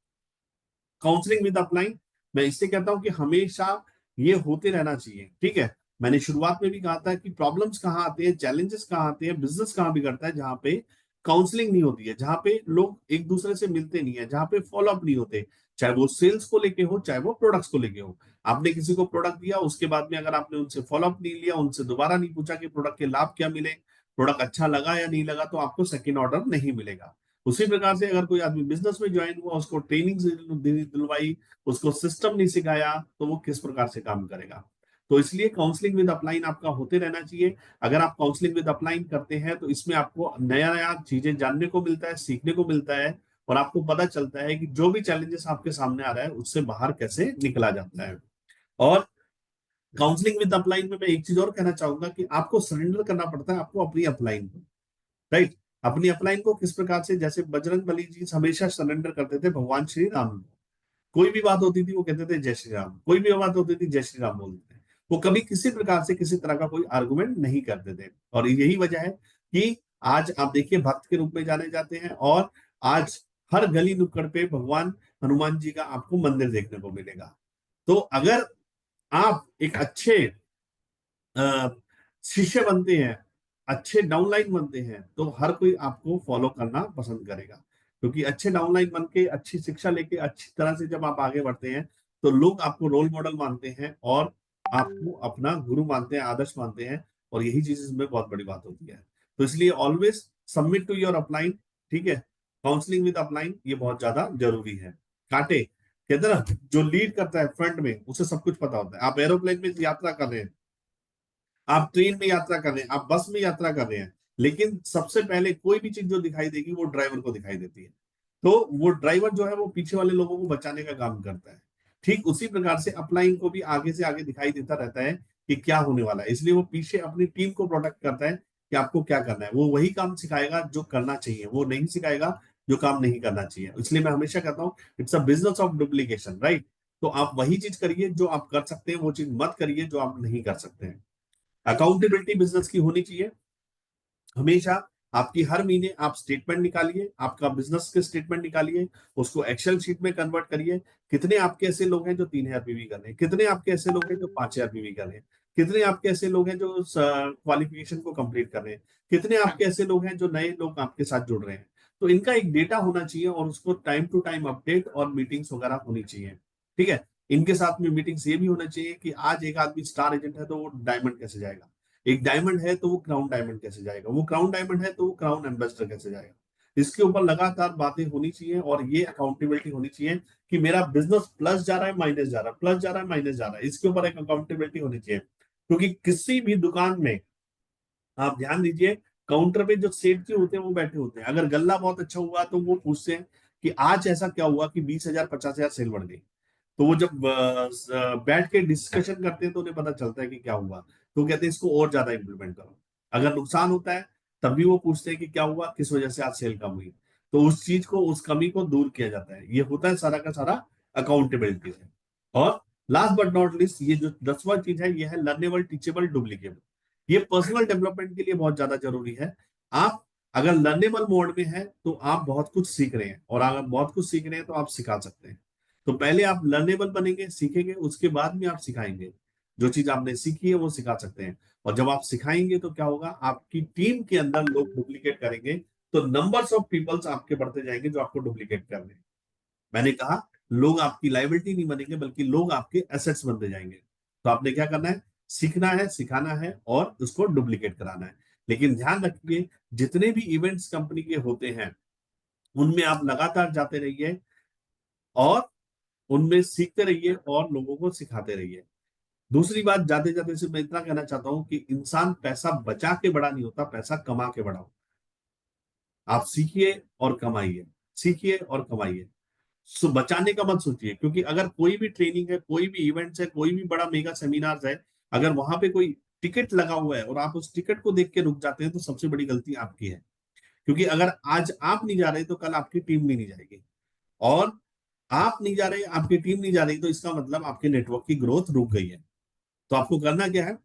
Speaker 4: काउंसलिंग विद अपलाइन, मैं इससे कहता हूं कि हमेशा ये होते रहना चाहिए। ठीक है, मैंने शुरुआत में भी कहा था कि प्रॉब्लम्स कहाँ आते हैं, चैलेंजेस कहाँ आते हैं, बिजनेस कहाँ बिगड़ता है, जहां पे काउंसलिंग नहीं होती है, जहां पे लोग एक दूसरे से मिलते नहीं है, जहां पे फॉलोअप नहीं होते, चाहे वो सेल्स को लेके हो चाहे वो प्रोडक्ट्स को लेके हो। आपने किसी को प्रोडक्ट दिया, उसके बाद में अगर आपने उनसे फॉलोअप नहीं लिया, उनसे दोबारा नहीं पूछा कि प्रोडक्ट के लाभ क्या मिले, प्रोडक्ट अच्छा लगा या नहीं लगा, तो आपको सेकेंड ऑर्डर नहीं मिलेगा। उसी प्रकार से अगर कोई आदमी बिजनेस में ज्वाइन हुआ, उसको ट्रेनिंग दिलवाई, उसको सिस्टम नहीं सिखाया, तो वो किस प्रकार से काम करेगा। तो इसलिए काउंसलिंग विद अपलाइन आपका होते रहना चाहिए। अगर आप काउंसलिंग विद अपलाइन करते हैं तो इसमें आपको नया नया चीजें जानने को मिलता है, सीखने को मिलता है, और आपको पता चलता है कि जो भी चैलेंजेस आपके सामने आ रहा है उससे बाहर कैसे निकला जाता है। और काउंसलिंग विद अपलाइन में मैं एक चीज और कहना चाहूंगा कि आपको सरेंडर करना पड़ता है आपको अपनी अपलाइन को। राइट, अपनी अपलाइन को किस प्रकार से, जैसे बजरंग बली जी हमेशा सरेंडर करते थे भगवान श्री राम को। कोई भी बात होती थी वो कहते थे जय श्री राम, कोई भी बात होती थी जय श्री राम बोलते थे। वो कभी किसी प्रकार से किसी तरह का कोई आर्गुमेंट नहीं करते थे। और यही वजह है कि आज आप देखिए भक्त के रूप में जाने जाते हैं, और आज हर गली नुक्कड़ पे भगवान हनुमान जी का आपको मंदिर देखने को मिलेगा। तो अगर आप एक अच्छे शिष्य बनते हैं, अच्छे डाउनलाइन बनते हैं तो हर कोई आपको फॉलो करना पसंद करेगा, क्योंकि अच्छे डाउनलाइन बन के अच्छी शिक्षा लेके अच्छी तरह से जब आप आगे बढ़ते हैं तो लोग आपको रोल मॉडल मानते हैं और आपको अपना गुरु मानते हैं, आदर्श मानते हैं। और यही चीज इसमें बहुत बड़ी बात होती है। तो इसलिए always submit to your upline, ठीक है। काउंसलिंग विद अपलाइन ये बहुत ज्यादा जरूरी है। कांटे कहते हैं ना, जो लीड करता है फ्रंट में उसे सब कुछ पता होता है। आप एरोप्लेन में यात्रा कर रहे हैं, आप ट्रेन में यात्रा कर रहे हैं, आप बस में यात्रा कर रहे हैं, लेकिन सबसे पहले कोई भी चीज जो दिखाई देगी वो ड्राइवर को दिखाई देती है। तो वो ड्राइवर जो है वो पीछे वाले लोगों को बचाने का काम करता है। ठीक उसी प्रकार से अपलाइन को भी आगे से आगे दिखाई देता रहता है कि क्या होने वाला है, इसलिए वो पीछे अपनी टीम को प्रोटेक्ट करता है कि आपको क्या करना है। वो वही काम सिखाएगा जो करना चाहिए, वो नहीं सिखाएगा जो काम नहीं करना चाहिए। इसलिए मैं हमेशा कहता हूँ it's a business of duplication, right. तो आप वही चीज करिए जो आप कर सकते हैं, वो चीज मत करिए जो आप नहीं कर सकते हैं। अकाउंटेबिलिटी बिजनेस की होनी चाहिए हमेशा। आपकी हर महीने आप स्टेटमेंट निकालिए, आपका बिजनेस के स्टेटमेंट निकालिए, उसको एक्सेल शीट में कन्वर्ट करिए। कितने आपके ऐसे लोग हैं जो 3000 पीवी कर रहे हैं, कितने आपके ऐसे लोग हैं जो 5000 पीवी कर रहे हैं, कितने आपके ऐसे लोग हैं जो क्वालिफिकेशन को कंप्लीट कर रहे हैं, कितने आपके ऐसे लोग हैं जो नए लोग आपके साथ जुड़ रहे हैं। तो इनका एक डेटा होना चाहिए और उसको टाइम टू टाइम अपडेट और मीटिंग्स वगैरह होनी चाहिए, ठीक है। इनके साथ में मीटिंग्स ये भी होना चाहिए कि आज एक आदमी स्टार एजेंट है तो वो डायमंड कैसे जाएगा, एक डायमंड है तो वो क्राउन डायमंड कैसे जाएगा, वो क्राउन डायमंड है तो वो क्राउन एम्बेसडर कैसे जाएगा। इसके ऊपर लगातार बातें होनी चाहिए और ये अकाउंटेबिलिटी होनी चाहिए कि मेरा बिजनेस प्लस जा रहा है माइनस जा रहा है, प्लस जा रहा है माइनस जा रहा है। इसके ऊपर एक अकाउंटेबिलिटी होनी चाहिए, क्योंकि किसी भी दुकान में आप ध्यान दीजिए काउंटर पे जो सेठ जी होते हैं वो बैठे होते हैं। अगर गल्ला बहुत अच्छा हुआ तो वो पूछते हैं कि आज ऐसा क्या हुआ कि 20,000 50,000 सेल बढ़ गई। तो वो जब बैठ के डिस्कशन करते हैं तो उन्हें पता चलता है कि क्या हुआ, तो कहते हैं इसको और ज्यादा इंप्लीमेंट करो। अगर नुकसान होता है तब भी वो पूछते हैं कि क्या हुआ, किस वजह से आज सेल कम हुई। तो उस चीज को, उस कमी को दूर किया जाता है। ये होता है सारा का सारा अकाउंटेबिलिटी से। और लास्ट बट नॉट लिस्ट, ये जो 10वां चीज है ये है लर्नेबल, टीचेबल, डुप्लीकेबल। ये पर्सनल डेवलपमेंट के लिए बहुत ज्यादा जरूरी है। आप अगर लर्नेबल मोड में है तो आप बहुत कुछ सीख रहे हैं, और अगर बहुत कुछ सीख रहे हैं तो आप सिखा सकते हैं। तो पहले आप लर्नेबल बनेंगे, सीखेंगे, उसके बाद में आप सिखाएंगे। जो चीज आपने सीखी है वो सिखा सकते हैं। और जब आप सिखाएंगे तो क्या होगा, आपकी टीम के अंदर लोग डुप्लीकेट करेंगे तो नंबर्स ऑफ पीपल्स आपके बढ़ते जाएंगे जो आपको डुप्लीकेट कर रहे हैं। मैंने कहा लोग आपकी लाइबिलिटी नहीं बनेंगे बल्कि लोग आपके एसेट्स बनते जाएंगे। तो आपने क्या करना है, सीखना है, सिखाना है और उसको डुप्लीकेट कराना है। लेकिन ध्यान रखिए जितने भी इवेंट्स कंपनी के होते हैं उनमें आप लगातार जाते रहिए और उनमें सीखते रहिए और लोगों को सिखाते रहिए। दूसरी बात जाते जाते से मैं इतना कहना चाहता हूं कि इंसान पैसा बचा के बड़ा नहीं होता, पैसा कमा के बड़ा होता। आप सीखिए और कमाइए, सीखिए और कमाइए। बचाने का मत सोचिए, क्योंकि अगर कोई भी ट्रेनिंग है, कोई भी इवेंट्स है, कोई भी बड़ा मेगा सेमिनार है, अगर वहां पे कोई टिकट लगा हुआ है और आप उस टिकट को देख के रुक जाते हैं तो सबसे बड़ी गलती आपकी है। क्योंकि अगर आज आप नहीं जा रहे तो कल आपकी टीम भी नहीं जाएगी, और आप नहीं जा रहे, आपकी टीम नहीं जा रही, तो इसका मतलब आपके नेटवर्क की ग्रोथ रुक गई है। तो आपको करना क्या है,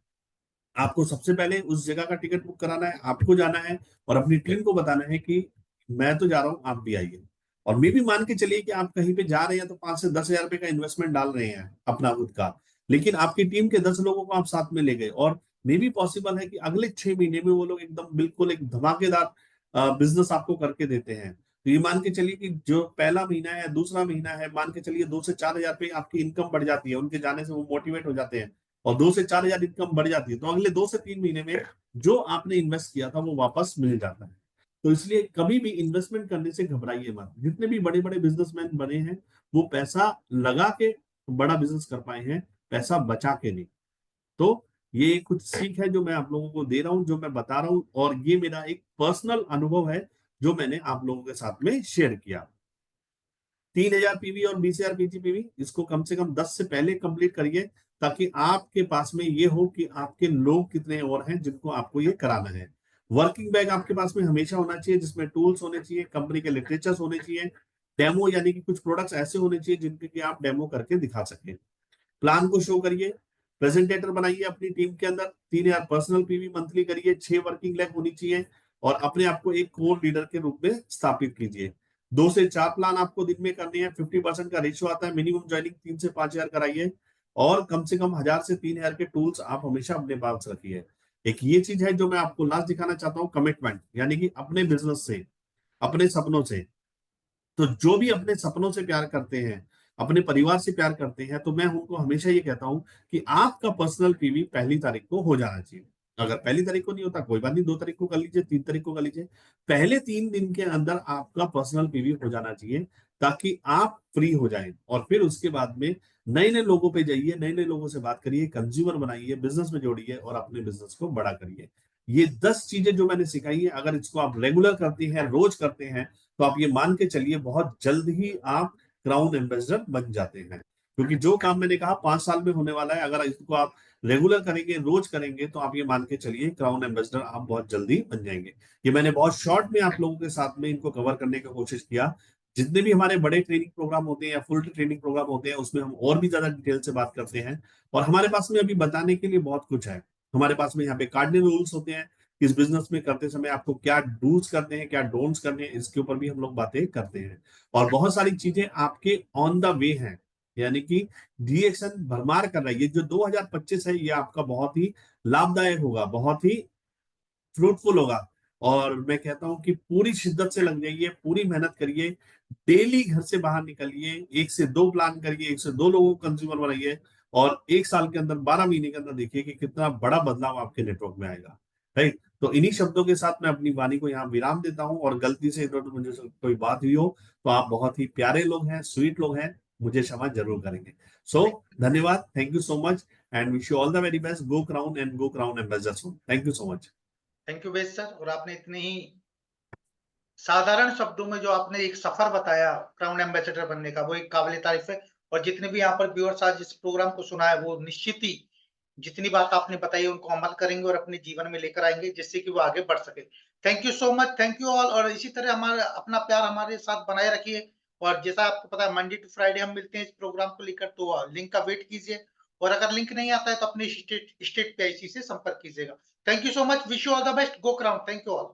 Speaker 4: आपको सबसे पहले उस जगह का टिकट बुक कराना है, आपको जाना है और अपनी टीम को बताना है कि मैं तो जा रहा हूं, आप भी आइए। और मे भी मान के चलिए कि आप कहीं पे जा रहे हैं तो 5 से 10 हजार रुपए का इन्वेस्टमेंट डाल रहे हैं अपना खुद का, लेकिन आपकी टीम के 10 लोगों को आप साथ में ले गए, और मे भी पॉसिबल है कि अगले 6 महीने में वो लोग एकदम बिल्कुल एक धमाकेदार बिजनेस आपको करके देते हैं। तो ये मान के चलिए कि जो पहला महीना है, दूसरा महीना है, मान के चलिए 2 से 4 हजार रुपये आपकी इनकम बढ़ जाती है, उनके जाने से वो मोटिवेट हो जाते हैं और 2 से 4 हजार इनकम बढ़ जाती है, तो अगले 2 से 3 महीने में जो आपने इन्वेस्ट किया था वो वापस मिल जाता है। तो इसलिए कभी भी इन्वेस्टमेंट करने से घबराइए मत। जितने भी बड़े बड़े बिजनेसमैन बने हैं वो पैसा लगा के बड़ा बिजनेस कर पाए हैं, पैसा बचा के नहीं। तो ये कुछ सीख है जो मैं आप लोगों को दे रहा हूं, जो मैं बता रहा हूं, और ये मेरा एक पर्सनल अनुभव है जो मैंने आप लोगों के साथ में शेयर किया। 3,000 पीवी और 20,000 पीवी इसको कम से कम 10 से पहले कंप्लीट करिए, ताकि आपके पास में ये हो कि आपके लोग कितने और हैं जिनको आपको ये कराना है। वर्किंग बैग आपके पास में हमेशा होना चाहिए, जिसमें टूल्स होने चाहिए, कंपनी के लिटरेचर्स होने चाहिए, डेमो यानी कि कुछ प्रोडक्ट्स ऐसे होने चाहिए जिनके कि आप डेमो करके दिखा सकें। प्लान को शो करिए, प्रेजेंटेटर बनाइए अपनी टीम के अंदर, 3,000 पर्सनल पीवी मंथली करिए, 6 वर्किंग लेग होनी चाहिए, और अपने आप को एक कोर लीडर के रूप में स्थापित कीजिए। 2 से 4 प्लान आपको दिन में करने हैं, 50% का रेशियो आता है। मिनिमम ज्वाइनिंग 3 से 5 हजार कराइए, और कम से कम 1000 से 3,000 के टूल्स आप हमेशा अपने पास रखिए। एक ये चीज है जो मैं आपको लास्ट दिखाना चाहता हूँ, कमिटमेंट, यानी कि अपने बिजनेस से, अपने सपनों से। तो जो भी अपने सपनों से प्यार करते हैं, अपने परिवार से प्यार करते हैं, तो मैं उनको हमेशा ये कहता हूं कि आपका पर्सनल पीवी 1 तारीख को हो जाना चाहिए। अगर 1 तारीख को नहीं होता कोई बात नहीं, 2 तारीख को कर लीजिए, 3 तारीख को कर लीजिए, पहले 3 दिन के अंदर आपका पर्सनल पीवी हो जाना चाहिए, ताकि आप फ्री हो जाएं। और फिर उसके बाद में नए नए लोगों पे जाइए, नए नए लोगों से बात करिए, कंज्यूमर बनाइए, बिजनेस में जोड़िए और अपने बिजनेस को बड़ा करिए। ये 10 चीजें जो मैंने सिखाई है, अगर इसको आप रेगुलर करते हैं, रोज करते हैं, तो आप ये मान के चलिए बहुत जल्द ही आप क्राउन एम्बेसडर बन जाते हैं। क्योंकि जो काम मैंने कहा 5 साल में होने वाला है, अगर इसको आप रेगुलर करेंगे, रोज करेंगे, तो आप ये मान के चलिए क्राउन एम्बेसडर आप बहुत जल्दी बन जाएंगे। ये मैंने बहुत शॉर्ट में आप लोगों के साथ में इनको कवर करने की कोशिश किया। जितने भी हमारे बड़े ट्रेनिंग प्रोग्राम होते हैं या फुल ट्रेनिंग प्रोग्राम होते हैं, उसमें हम और भी ज्यादा डिटेल से बात करते हैं। और हमारे पास में अभी बताने के लिए बहुत कुछ है। हमारे पास में यहाँ पे कार्डिनल रूल्स होते हैं, इस बिजनेस में करते समय आपको क्या डूज करने हैं, क्या डोंट्स करने हैं, इसके ऊपर भी हम लोग बातें करते हैं। और बहुत सारी चीजें आपके ऑन द वे हैं, यानी कि डीएक्शन भरमार कर रहा है। ये जो 2025 है, ये आपका बहुत ही लाभदायक होगा, बहुत ही फ्रूटफुल होगा। और मैं कहता हूं कि पूरी शिद्दत से लग जाइए, पूरी मेहनत करिए, डेली घर से बाहर निकलिए, 1 से 2 प्लान करिए, 1 से 2 लोगों को कंज्यूमर बनाइए, और 1 साल के अंदर, 12 महीने के अंदर देखिए कि कितना बड़ा बदलाव आपके नेटवर्क में आएगा। राइट। तो इन्हीं शब्दों के साथ मैं अपनी वाणी को यहाँ विराम देता हूँ। और गलती से इधर मुझे कोई बात हुई हो, तो आप बहुत ही प्यारे लोग हैं, स्वीट लोग हैं, मुझे क्षमा जरूर करेंगे। सो धन्यवाद, thank you so much, and wish you all the very best. Go crown and go crown ambassador. Thank you so much.
Speaker 3: Thank you base sir. और आपने इतने ही साधारण शब्दों में जो आपने एक सफर बताया क्राउन एम्बेसडर बनने का, वो एक काबिल तारीफ है। और जितने भी यहाँ पर व्यूअर्स आज इस प्रोग्राम को सुना है, वो निश्चित ही जितनी बात आपने बताई है उनको अमल करेंगे और अपने जीवन में लेकर आएंगे, जिससे कि वो आगे बढ़ सके। Thank you so much, thank you all. और इसी तरह हमारा अपना प्यार हमारे साथ बनाए रखिए। और जैसा आपको पता है, मंडे टू फ्राइडे हम मिलते हैं इस प्रोग्राम को लेकर, तो लिंक का वेट कीजिए। और अगर लिंक नहीं आता है तो अपने स्टेट पे IC से संपर्क कीजिएगा। Thank you so much, wish you all the best, go crown. Thank you all.